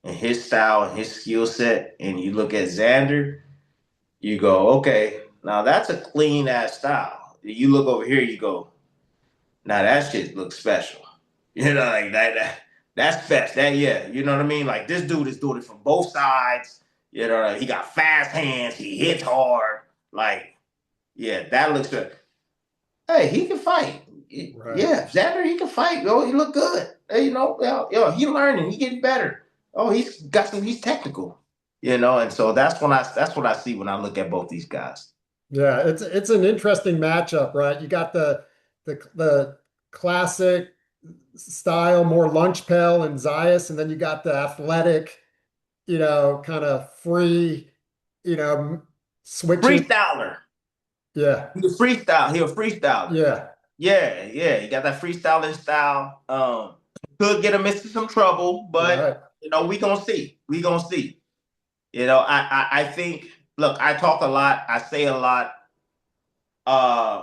and his style and his skill set, and you look at Xander, you go, okay, now that's a clean ass style. You look over here, you go, now that shit looks special. Like that's best. You know what I mean? Like, this dude is doing it from both sides. He got fast hands. He hits hard. Like, yeah, that looks good. Hey, he can fight. Right. Yeah, Xander, he can fight. Yo, he look good. Hey, he learning. He getting better. Oh, he's technical. And so that's what I see when I look at both these guys. Yeah, it's an interesting matchup, right? You got the classic style, more lunch pail and Zayas, and then you got the athletic, kind of free, switching. Freestyler. Yeah. He's a freestyler. Yeah. Yeah. He got that freestyling style. Could get him into some trouble, but right. We gonna see. I think, look, I talk a lot, I say a lot.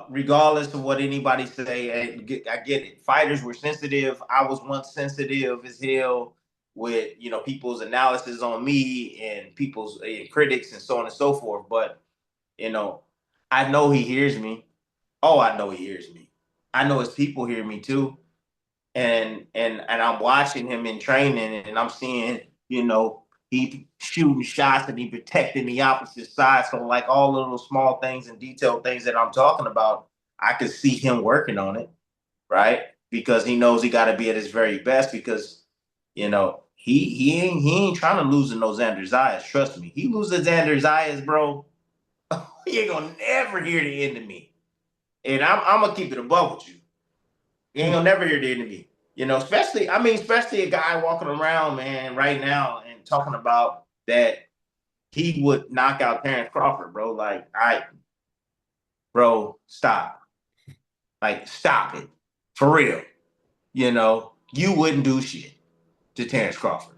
Regardless of what anybody say, I get it. Fighters were sensitive. I was once sensitive as hell with people's analysis on me and people's critics and so on and so forth. But I know he hears me. Oh, I know he hears me. I know his people hear me too. And I'm watching him in training, and I'm seeing he shooting shots and he protecting the opposite side. So, like, all the little small things and detailed things that I'm talking about, I could see him working on it, right? Because he knows he got to be at his very best. Because he ain't trying to lose in those Xander Zayas. Trust me, he loses Xander Zayas, bro. He ain't gonna never hear the end of me. And I'm gonna keep it above with you. You ain't gonna never hear the end of me. You know, especially a guy walking around, man, right now and talking about that he would knock out Terrence Crawford, bro. Like, bro, stop. Like, stop it. For real. You know, you wouldn't do shit to Terrence Crawford.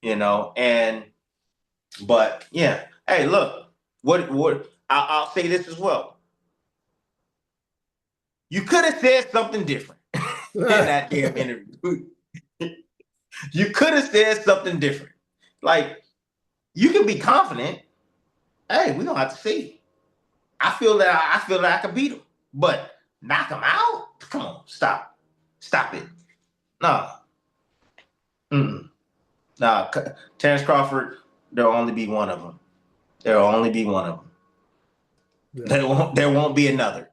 You know, but yeah. Hey, look, I'll say this as well. You could have said something different in that damn interview. You could have said something different. Like, you can be confident. Hey, we don't have to see. I feel that I can beat him, but knock him out? Come on, stop it. No, nah. Terrence Crawford, there'll only be one of them. There'll only be one of them. Yeah. There won't be another.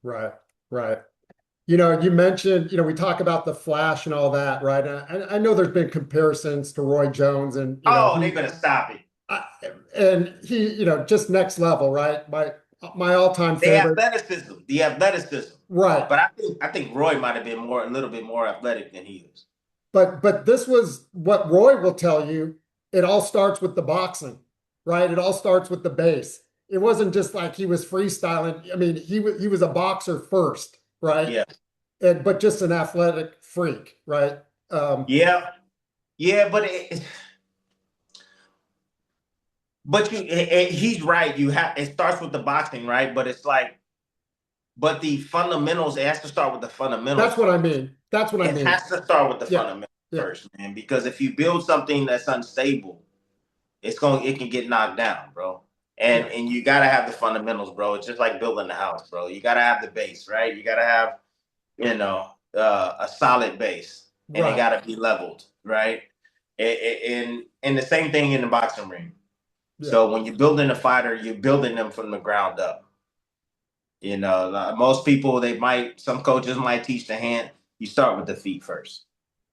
Right, right. You know, you mentioned, you know, we talk about the flash and all that, right? I know there's been comparisons to Roy Jones, and they better stop it. And he, you know, just next level, right? My all-time favorite. The athleticism, right? But I think Roy might have been a little bit more athletic than he is. But this was what Roy will tell you. It all starts with the boxing, right? It all starts with the base. It wasn't just like he was freestyling. I mean, he was a boxer first, right? Yeah. But just an athletic freak, right? Yeah, but he's right. It starts with the boxing, right? But it's like, but the fundamentals, it has to start with the fundamentals. That's what I mean. It has to start with the fundamentals first, man. Because if you build something that's unstable, it can get knocked down, bro. And you gotta have the fundamentals, bro. It's just like building a house, bro. You gotta have the base, right? You gotta have, a solid base, and it gotta be leveled, right? And the same thing in the boxing ring. Yeah. So when you're building a fighter, you're building them from the ground up. You know, most people, some coaches might teach the hand. You start with the feet first.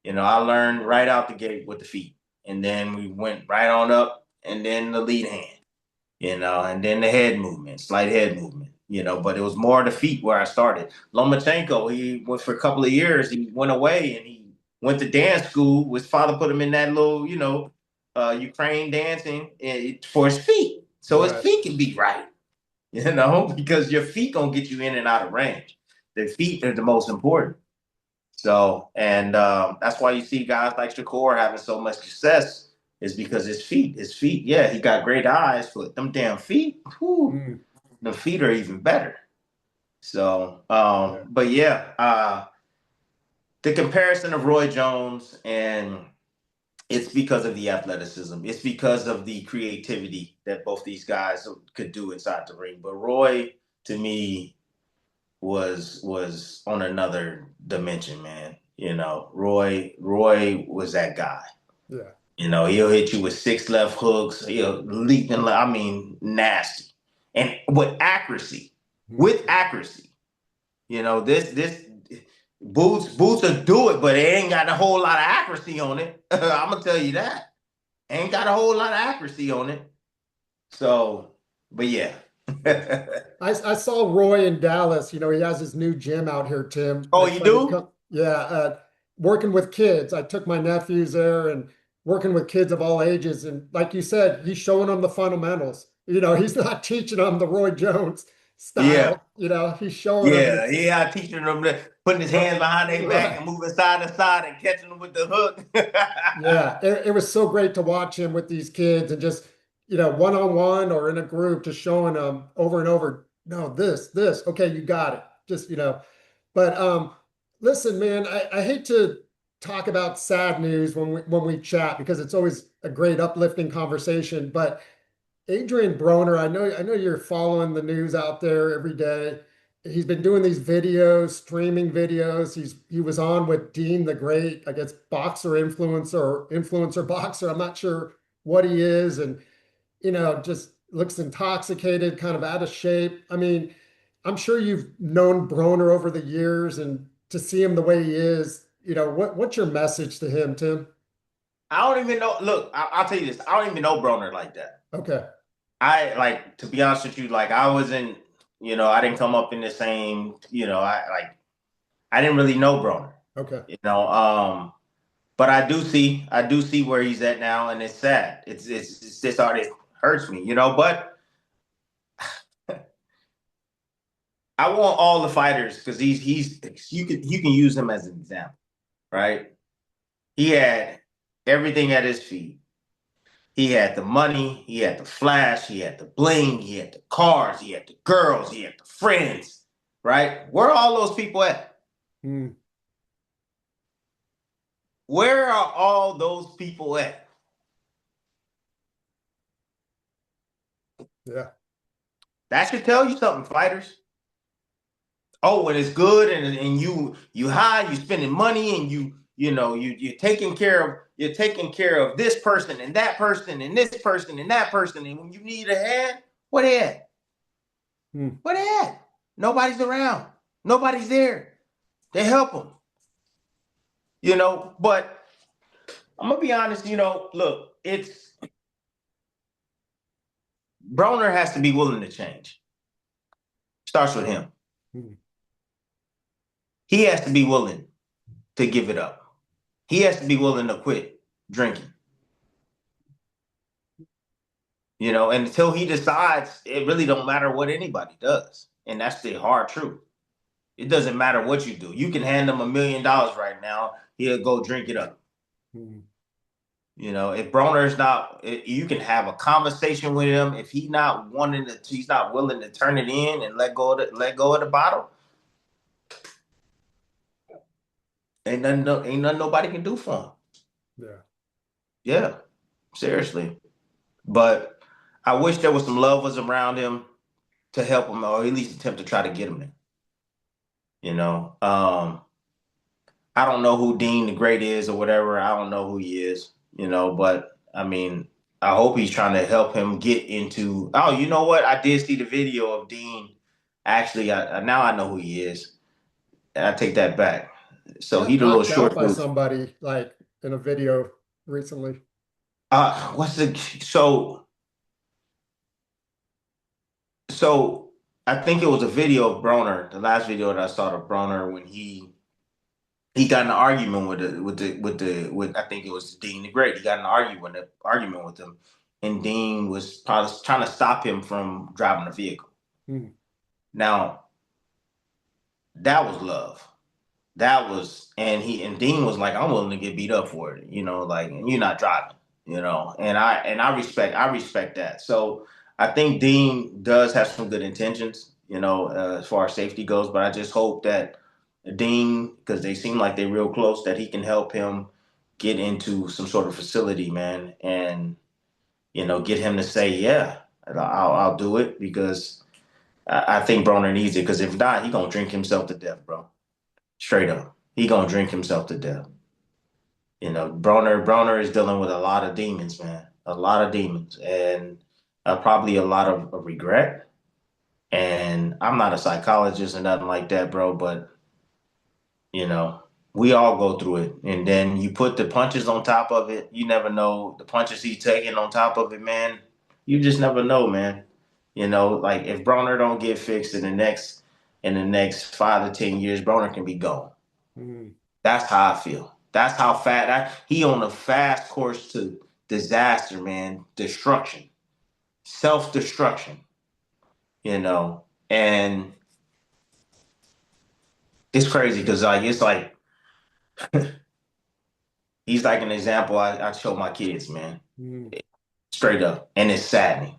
You know, I learned right out the gate with the feet, and then we went right on up, and then the lead hand, and then the head movement, slight head movement, but it was more the feet where I started. Lomachenko, he went for a couple of years. He went away and he went to dance school. His father put him in that little, Ukraine dancing for his feet. So his feet can be right, because your feet gonna get you in and out of range. The feet are the most important. So, and that's why you see guys like Shakur having so much success, is because his feet, yeah, he got great eyes, but them damn feet, the feet are even better. So, but yeah, the comparison of Roy Jones, and it's because of the athleticism. It's because of the creativity that both these guys could do inside the ring. But Roy, to me, was on another dimension, man. Roy was that guy. Yeah. He'll hit you with 6 left hooks. He'll leap nasty, and with accuracy. This boots will do it, but it ain't got a whole lot of accuracy on it. I'm gonna tell you that. Ain't got a whole lot of accuracy on it. So, but yeah. I saw Roy in Dallas. He has his new gym out here, Tim. Oh, you do? Working with kids. I took my nephews there and working with kids of all ages. And like you said, he's showing them the fundamentals. He's not teaching them the Roy Jones style. Yeah. He's showing them. Yeah, teaching them putting his hands behind their back and moving side to side and catching them with the hook. Yeah, it was so great to watch him with these kids and just, one-on-one or in a group, just showing them over and over, no, this, okay, you got it. Just, but listen, man, I hate to talk about sad news when we chat, because it's always a great uplifting conversation. But Adrien Broner, I know you're following the news out there every day. He's been doing these videos, streaming videos. He was on with Dean the Great, I guess, influencer boxer. I'm not sure what he is, and just looks intoxicated, kind of out of shape. I mean, I'm sure you've known Broner over the years, and to see him the way he is, what's your message to him, Tim? I don't even know. Look, I'll tell you this. I don't even know Broner like that. Okay. To be honest with you, I wasn't, I didn't come up in the same, I didn't really know Broner. Okay. But I do see where he's at now, and it's sad. It's this artist hurts me, But I want all the fighters because he's you can use him as an example, right? He had everything at his feet. He had the money, he had the flash, he had the bling, he had the cars, he had the girls, he had the friends, right? Where are all those people at? Mm. Where are all those people at? Yeah. That should tell you something, fighters. Oh, when it's good and you high, you spending money and you're taking care of this person and that person and this person and that person. And when you need a hand, where they at? Where they at? Nobody's around. Nobody's there. They help them. But I'm gonna be honest, look, it's Broner has to be willing to change. Starts with him. He has to be willing to give it up. He has to be willing to quit drinking. And until he decides, it really don't matter what anybody does. And that's the hard truth. It doesn't matter what you do. You can hand him $1 million right now, he'll go drink it up. If Broner's not, you can have a conversation with him. If he's not willing to turn it in and let go of the bottle. Ain't nothing nobody can do for him. Yeah, seriously. But I wish there was some lovers around him to help him, or at least attempt to try to get him there. I don't know who Dean the Great is or whatever. I don't know who he is, but I mean, I hope he's trying to help him get into. Oh, you know what? I did see the video of Dean. Actually, now I know who he is. I take that back. So Got he the little knocked out short by dude. somebody like in a video recently. What's the so I think it was a video of Broner, the last video that I saw of Broner when he got in an argument with I think it was Dean the Great. He got in an argument with him, and Dean was probably trying to stop him from driving the vehicle. Now, that was love. That was and Dean was like, I'm willing to get beat up for it, and you're not driving, and I respect that. So I think Dean does have some good intentions, as far as safety goes, but I just hope that Dean, because they seem like they're real close, that he can help him get into some sort of facility, man, and get him to say, yeah, I'll do it, because I think Broner needs it, because if not, he gonna drink himself to death, bro. Straight up. He gonna drink himself to death. Broner is dealing with a lot of demons, man. A lot of demons. And probably a lot of regret. And I'm not a psychologist or nothing like that, bro, but we all go through it. And then you put the punches on top of it. You never know the punches he's taking on top of it, man. You just never know, man. Like if Broner don't get fixed in the next 5 to 10 years, Broner can be gone. That's how I feel. That's how he on a fast course to disaster, man. Destruction. Self-destruction. And it's crazy because it's like he's like an example I show my kids, man. Straight up. And it's saddening.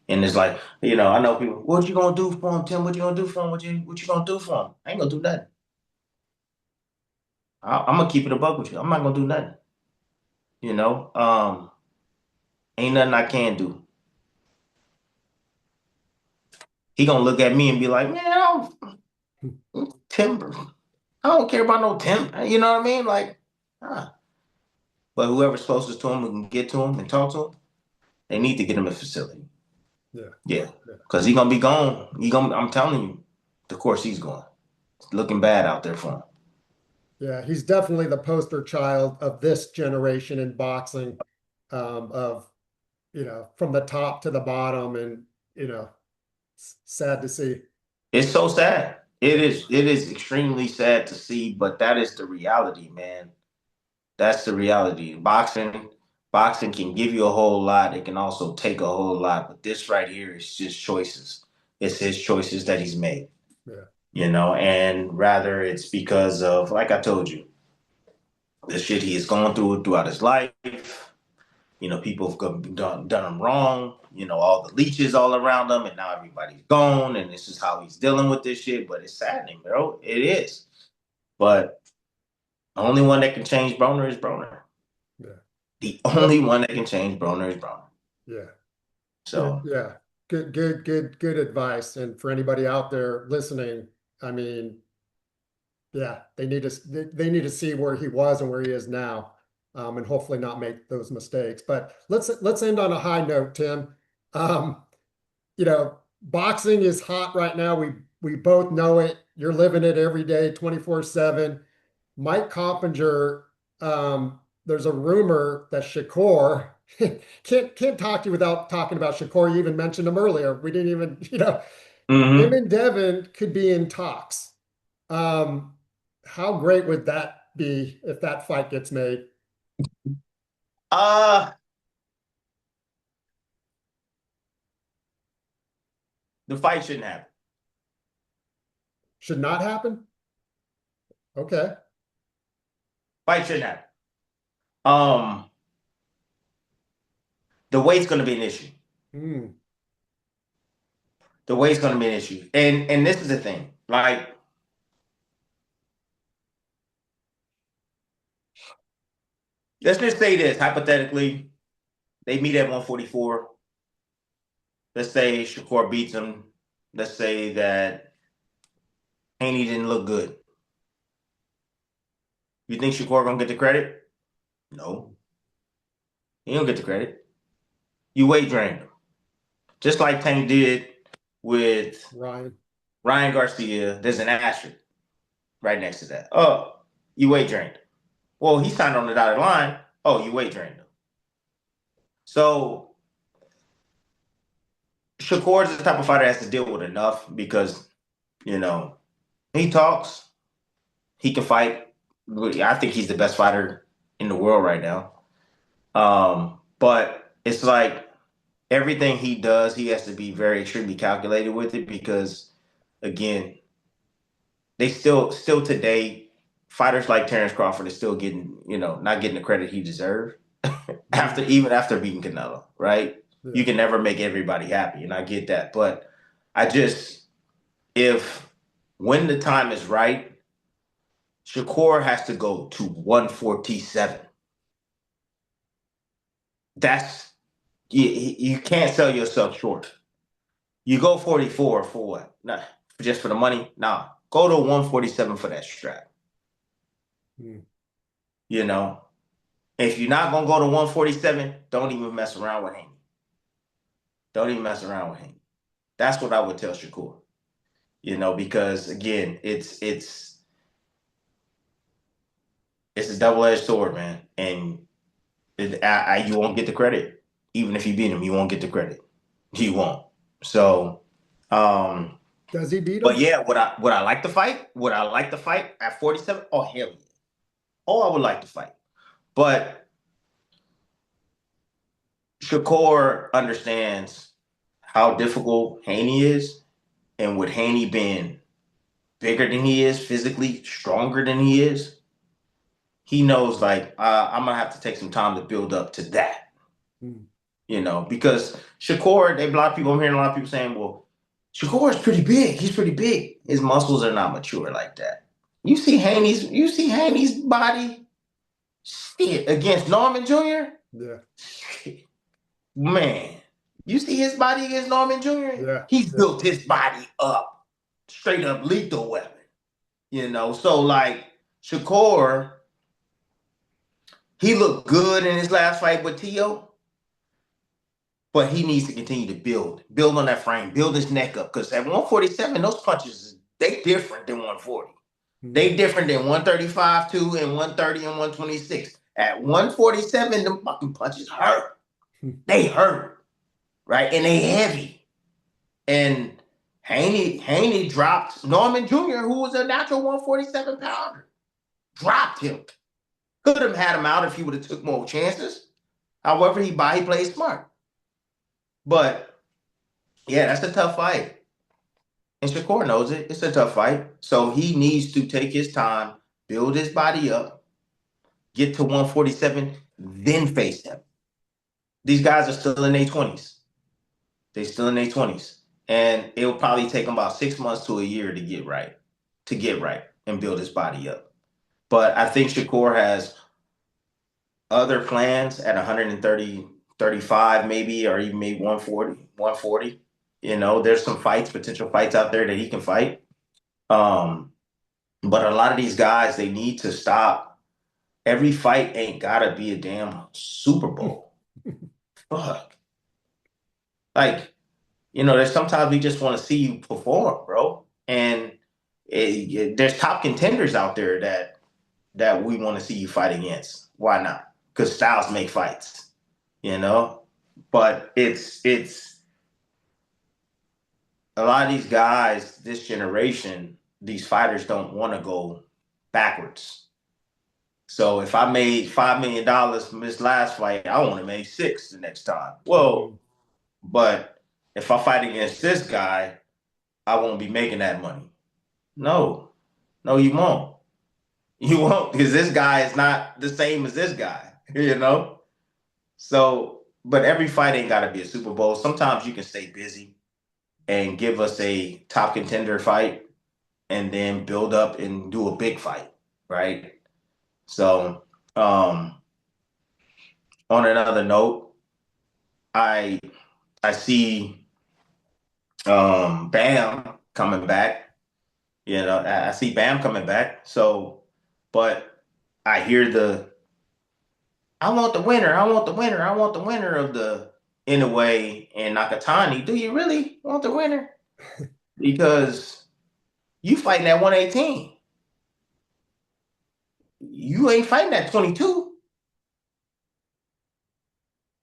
And it's like, I know people, what you gonna do for him, Tim? What you gonna do for him? What you gonna do for him? I ain't gonna do nothing. I'm gonna keep it a buck with you. I'm not gonna do nothing. Ain't nothing I can do. He gonna look at me and be like, man, timber. I don't care about no timber. You know what I mean? Like, But whoever's closest to him who can get to him and talk to him, they need to get him a facility. Yeah. Because he gonna be gone. I'm telling you, the course he's going. It's looking bad out there for him. Yeah, he's definitely the poster child of this generation in boxing, of, from the top to the bottom, and, sad to see. It's so sad. It is extremely sad to see, but that is the reality, man. That's the reality. Boxing can give you a whole lot. It can also take a whole lot. But this right here is just choices. It's his choices that he's made. Yeah. And rather it's because of, like I told you, the shit he has gone through throughout his life. People have done him wrong. All the leeches all around him, and now everybody's gone, and this is how he's dealing with this shit. But it's saddening, bro. It is. But the only one that can change Broner is Broner. Yeah. The only one that can change Broner is Broner. Yeah. So yeah. Good advice. And for anybody out there listening, I mean, yeah, they need to see where he was and where he is now, and hopefully not make those mistakes. But let's end on a high note, Tim. Um, boxing is hot right now. We both know it. You're living it every day, 24/7. Mike Coppinger, there's a rumor that Shakur can't talk to you without talking about Shakur. You even mentioned him earlier. We didn't even, him and Devin could be in talks. How great would that be if that fight gets made? the fight shouldn't happen. Should not happen? Okay. Fight shouldn't happen. The weight's going to be an issue. The weight's going to be an issue. And this is the thing. Like, let's just say this. Hypothetically, they meet at 144. Let's say Shakur beats him. Let's say that Haney didn't look good. You think Shakur going to get the credit? No. He don't get the credit. You weight drained him. Just like Tank did with Ryan Garcia. There's an asterisk right next to that. Oh, you weight drained him. Well, he signed on the dotted line. Oh, you weight drained him. So Shakur is the type of fighter that has to deal with enough because, he talks, he can fight. I think he's the best fighter in the world right now. But it's like everything he does, he has to be very extremely calculated with it because, again, they still today, fighters like Terrence Crawford is still getting, not getting the credit he deserved after beating Canelo, right? Yeah. You can never make everybody happy, and I get that. But when the time is right, Shakur has to go to 147. You can't sell yourself short. You go 44 for what? Nah, just for the money? Nah. Go to 147 for that strap. If you're not going to go to 147, don't even mess around with Haney. Don't even mess around with Haney. That's what I would tell Shakur. Because, again, it's a double-edged sword, man. And you won't get the credit. Even if you beat him, you won't get the credit. You won't. So, does he beat him? But yeah, would I like to fight? Would I like to fight at 47? Oh, hell yeah. Oh, I would like to fight. But Shakur understands how difficult Haney is, and with Haney being bigger than he is, physically stronger than he is, he knows, like, I'm going to have to take some time to build up to that. Because Shakur, a lot of people, I'm hearing a lot of people saying, well, Shakur is pretty big. He's pretty big. His muscles are not mature like that. You see Haney's body against Norman Jr.? Yeah. Man, you see his body against Norman Jr.? Yeah. He's built his body up. Straight up lethal weapon. So like Shakur, he looked good in his last fight with Tio. But he needs to continue to build on that frame, build his neck up. Because at 147, those punches, they different than 140. They different than 135 too, and 130 and 126. At 147, them fucking punches hurt. They hurt, right? And they heavy. And Haney dropped Norman Jr., who was a natural 147 pounder. Dropped him. Could have had him out if he would have took more chances. However, he played smart. But yeah, that's a tough fight. And Shakur knows it. It's a tough fight. So he needs to take his time, build his body up, get to 147, then face him. These guys are still in their 20s. They're still in their 20s. And it will probably take them about 6 months to a year to get right and build his body up. But I think Shakur has other plans at 130, 35 maybe, or even maybe 140. You know, there's some potential fights out there that he can fight. But a lot of these guys, they need to stop. Every fight ain't gotta be a damn Super Bowl. Fuck. Like, you know, there's sometimes we just want to see you perform, bro. And there's top contenders out there that we want to see you fight against. Why not? Because styles make fights, you know. But it's a lot of these guys, this generation, these fighters don't want to go backwards. So if I made $5 million from this last fight, I want to make $6 million the next time. Well, but if I fight against this guy, I won't be making that money. No, you won't. You won't, because this guy is not the same as this guy, you know? So, but every fight ain't got to be a Super Bowl. Sometimes you can stay busy and give us a top contender fight and then build up and do a big fight, right? So, on another note, I see Bam coming back. You know, I see Bam coming back. So, but I hear I want the winner of the Inoue and Nakatani. Do you really want the winner? Because you fighting at 118. You ain't fighting at 22.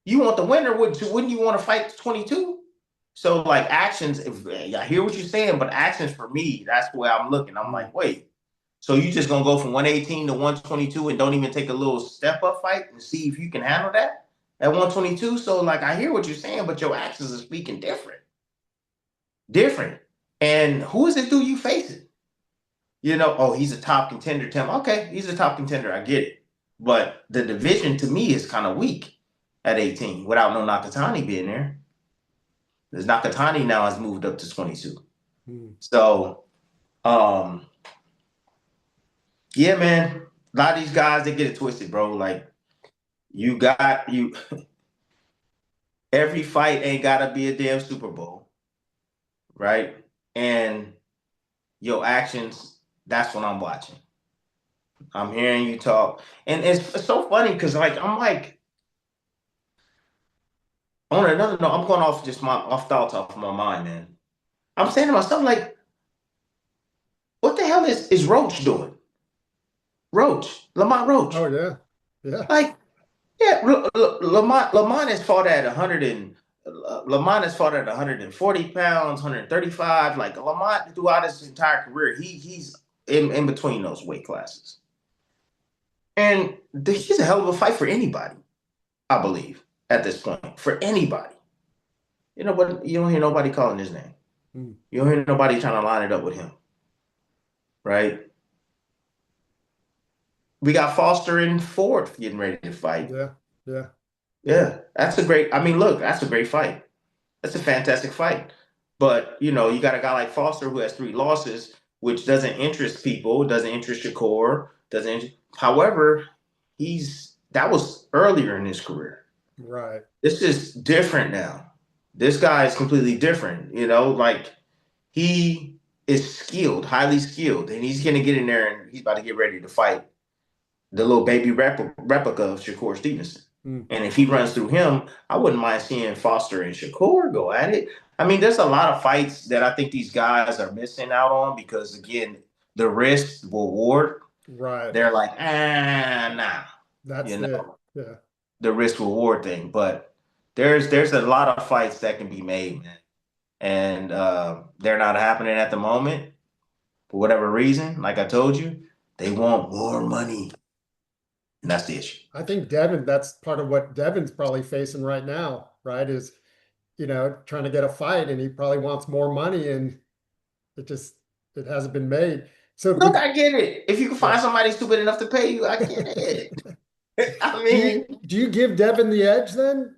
You want the winner, wouldn't you want to fight 22? So like actions, I hear what you're saying, but actions for me, that's the way I'm looking. I'm like, wait, so you just gonna go from 118 to 122 and don't even take a little step up fight and see if you can handle that at 122? So like, I hear what you're saying, but your actions are speaking different. And who is it do you facing? You know, oh, he's a top contender. Tim, okay, he's a top contender. I get it, but the division to me is kind of weak at 18 without no Nakatani being there. Because Nakatani now has moved up to 22. So, yeah, man, a lot of these guys, they get it twisted, bro. Like, every fight ain't gotta be a damn Super Bowl, right? And your actions, that's what I'm watching. I'm hearing you talk. And it's so funny because, like, I'm like, on another note, I'm going off just off thoughts off of my mind, man. I'm saying to myself, like, what the hell is Roach doing? Lamont Roach. Oh yeah. Like, yeah, Lamont has fought at 100 and Lamont has fought at 140 pounds, 135. Like Lamont throughout his entire career, he's in between those weight classes. And he's a hell of a fight for anybody, I believe, at this point. For anybody. You know, but you don't hear nobody calling his name. You don't hear nobody trying to line it up with him. Right? We got Foster and Ford getting ready to fight. Yeah. That's a great fight. That's a fantastic fight. But, you know, you got a guy like Foster who has 3 losses, which doesn't interest people, doesn't interest Shakur, however, that was earlier in his career. Right. This is different now. This guy is completely different, you know, like he is skilled, highly skilled, and he's going to get in there and he's about to get ready to fight the little baby replica of Shakur Stevenson. And if he runs through him, I wouldn't mind seeing Foster and Shakur go at it. I mean, there's a lot of fights that I think these guys are missing out on because, again, the risk reward. Right. They're like, nah. That's it. Yeah. The risk reward thing. But there's a lot of fights that can be made, man. and they're not happening at the moment for whatever reason. Like I told you, they want more money, and that's the issue. I think Devin, that's part of what Devin's probably facing right now, right? Is, trying to get a fight and he probably wants more money and it just it hasn't been made. So Look, I get it. If you can yeah. find somebody stupid enough to pay you, I get it. I Do mean, you give Devin the edge then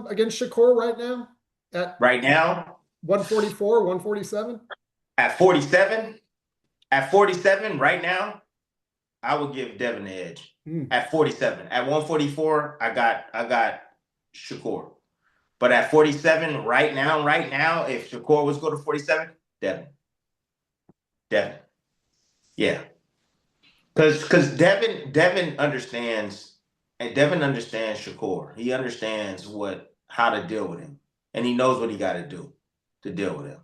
against Shakur right now at right now 144, 147? at 47, at 47 right now, I would give Devin the edge. Hmm. At 47, at 144, I got Shakur. But at 47 right now, if Shakur was go to 47, Devin, Devin, yeah, because Devin understands, and Devin understands Shakur. He understands how to deal with him, and he knows what he got to do to deal with him.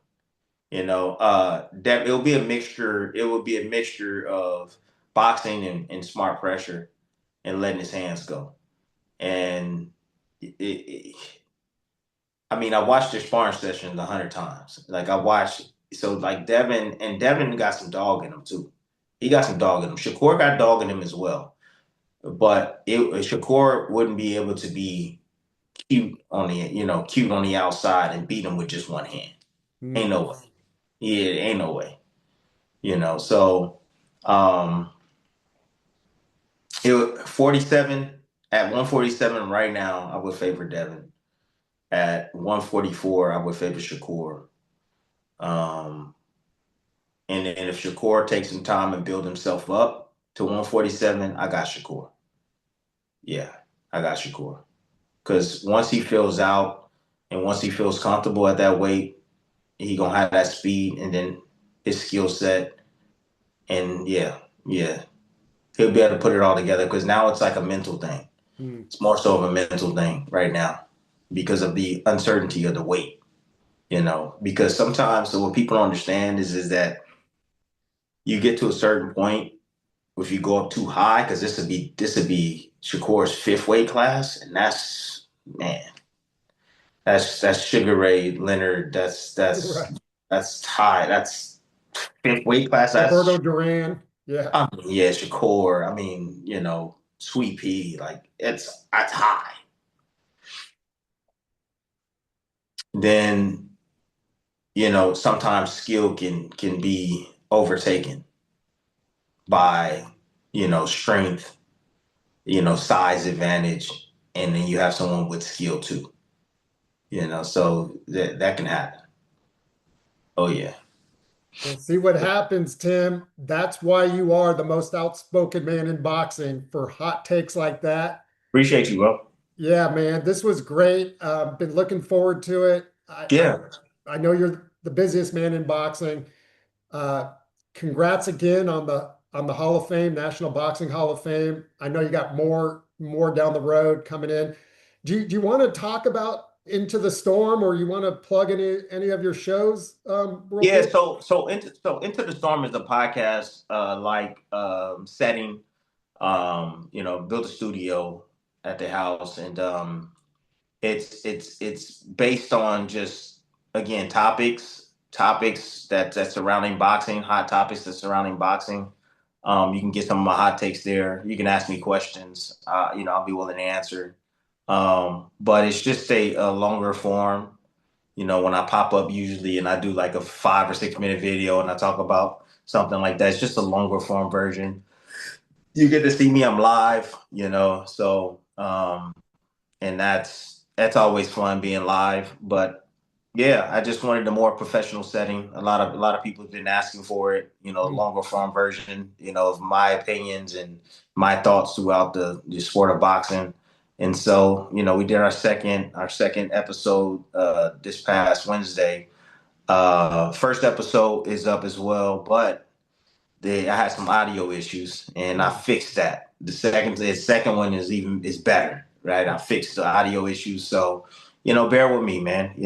It'll be a mixture. It will be a mixture of boxing and smart pressure and letting his hands go. And I mean, I watched their sparring sessions 100 times. Like I watched, so like Devin got some dog in him too. He got some dog in him. Shakur got dog in him as well, but Shakur wouldn't be able to be cute on the outside and beat him with just one hand. Ain't no way. Yeah, ain't no way. So um, 47 at 147 right now, I would favor Devin. At 144, I would favor Shakur. Um, and if Shakur takes some time and build himself up to 147, I got Shakur. Yeah, I got Shakur. Because once he fills out and once he feels comfortable at that weight, he gonna have that speed and then his skill set. And yeah, he'll be able to put it all together because now it's like a mental thing. It's more so of a mental thing right now because of the uncertainty of the weight. Because sometimes what people don't understand is that you get to a certain point if you go up too high, because this would be Shakur's fifth weight class, and that's man, that's Sugar Ray Leonard, Right. that's high, that's fifth weight class. Alberto Duran. Yeah. I mean, yeah, Shakur. I mean, Sweet Pea, like that's high. Then sometimes skill can be overtaken by strength, size advantage, and then you have someone with skill too. So that can happen. Oh yeah. We'll see what happens, Tim. That's why you are the most outspoken man in boxing for hot takes like that. Appreciate you, bro. Yeah, man, this was great. Been looking forward to it. Yeah. I know you're the busiest man in boxing. Uh, Congrats again on the Hall of Fame, National Boxing Hall of Fame. I know you got more down the road coming in. Do you want to talk about Into the Storm, or you want to plug any of your shows real Yeah. quick? So into the storm is a podcast setting. Built a studio at the house, and it's based on just again topics that surrounding boxing, hot topics that surrounding boxing. You can get some of my hot takes there. You can ask me questions. I'll be willing to answer. But it's just a longer form. When I pop up usually and I do like a 5 or 6 minute video and I talk about something like that, it's just a longer form version. You get to see me, I'm live, and that's always fun being live. But yeah, I just wanted a more professional setting. A lot of people have been asking for it, longer form version, of my opinions and my thoughts throughout the sport of boxing. And so, we did our second episode this past Wednesday. First episode is up as well, but I had some audio issues and I fixed that. The second one is better, right? I fixed the audio issues, so bear with me, man. I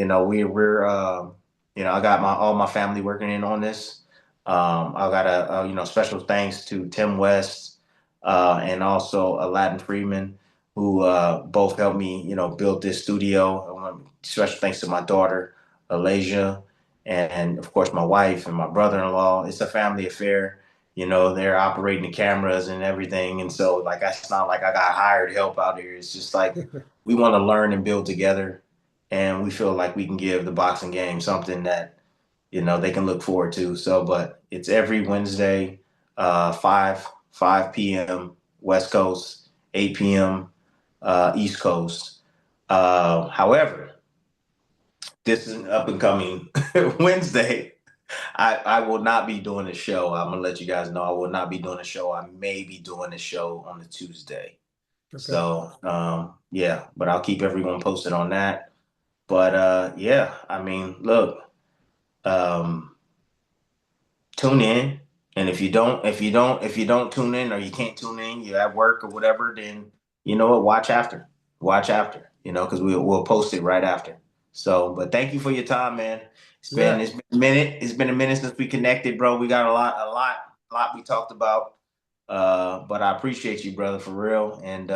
got all my family working in on this. I got a special thanks to Tim West and also Aladdin Freeman, who both helped me build this studio. Special thanks to my daughter, Alasia, and of course my wife and my brother-in-law. It's a family affair. You know, they're operating the cameras and everything, and so like it's not like I got hired help out here. It's just like we want to learn and build together, and we feel like we can give the boxing game something that they can look forward to. So, but it's every Wednesday, 5 p.m. West Coast, 8 p.m. East Coast. However, this is an up and coming Wednesday. I will not be doing a show. I'm gonna let you guys know I will not be doing a show. I may be doing a show on the Tuesday. Okay. So yeah, but I'll keep everyone posted on that. But yeah, I mean, look, um, tune in. And if you don't tune in or you can't tune in, you're at work or whatever, then you know what, watch after, because we'll post it right after. So, but thank you for your time, man. It's been a minute. It's been a minute since we connected, bro. We got a lot we talked about. But I appreciate you, brother, for real. And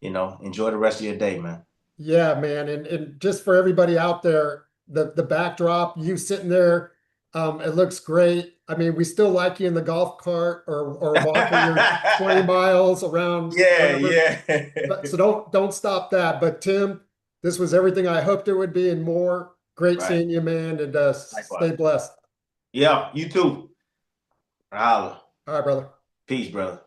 enjoy the rest of your day, man. Yeah, man. And just for everybody out there, the backdrop, you sitting there, it looks great. I mean, we still like you in the golf cart or walking your 20 miles around Yeah, wherever. yeah. But so don't stop that. But Tim, this was everything I hoped it would be and more. Great Right. seeing you, man, and Likewise. stay blessed. Yeah, you too. Holla. All right, brother. Peace, brother.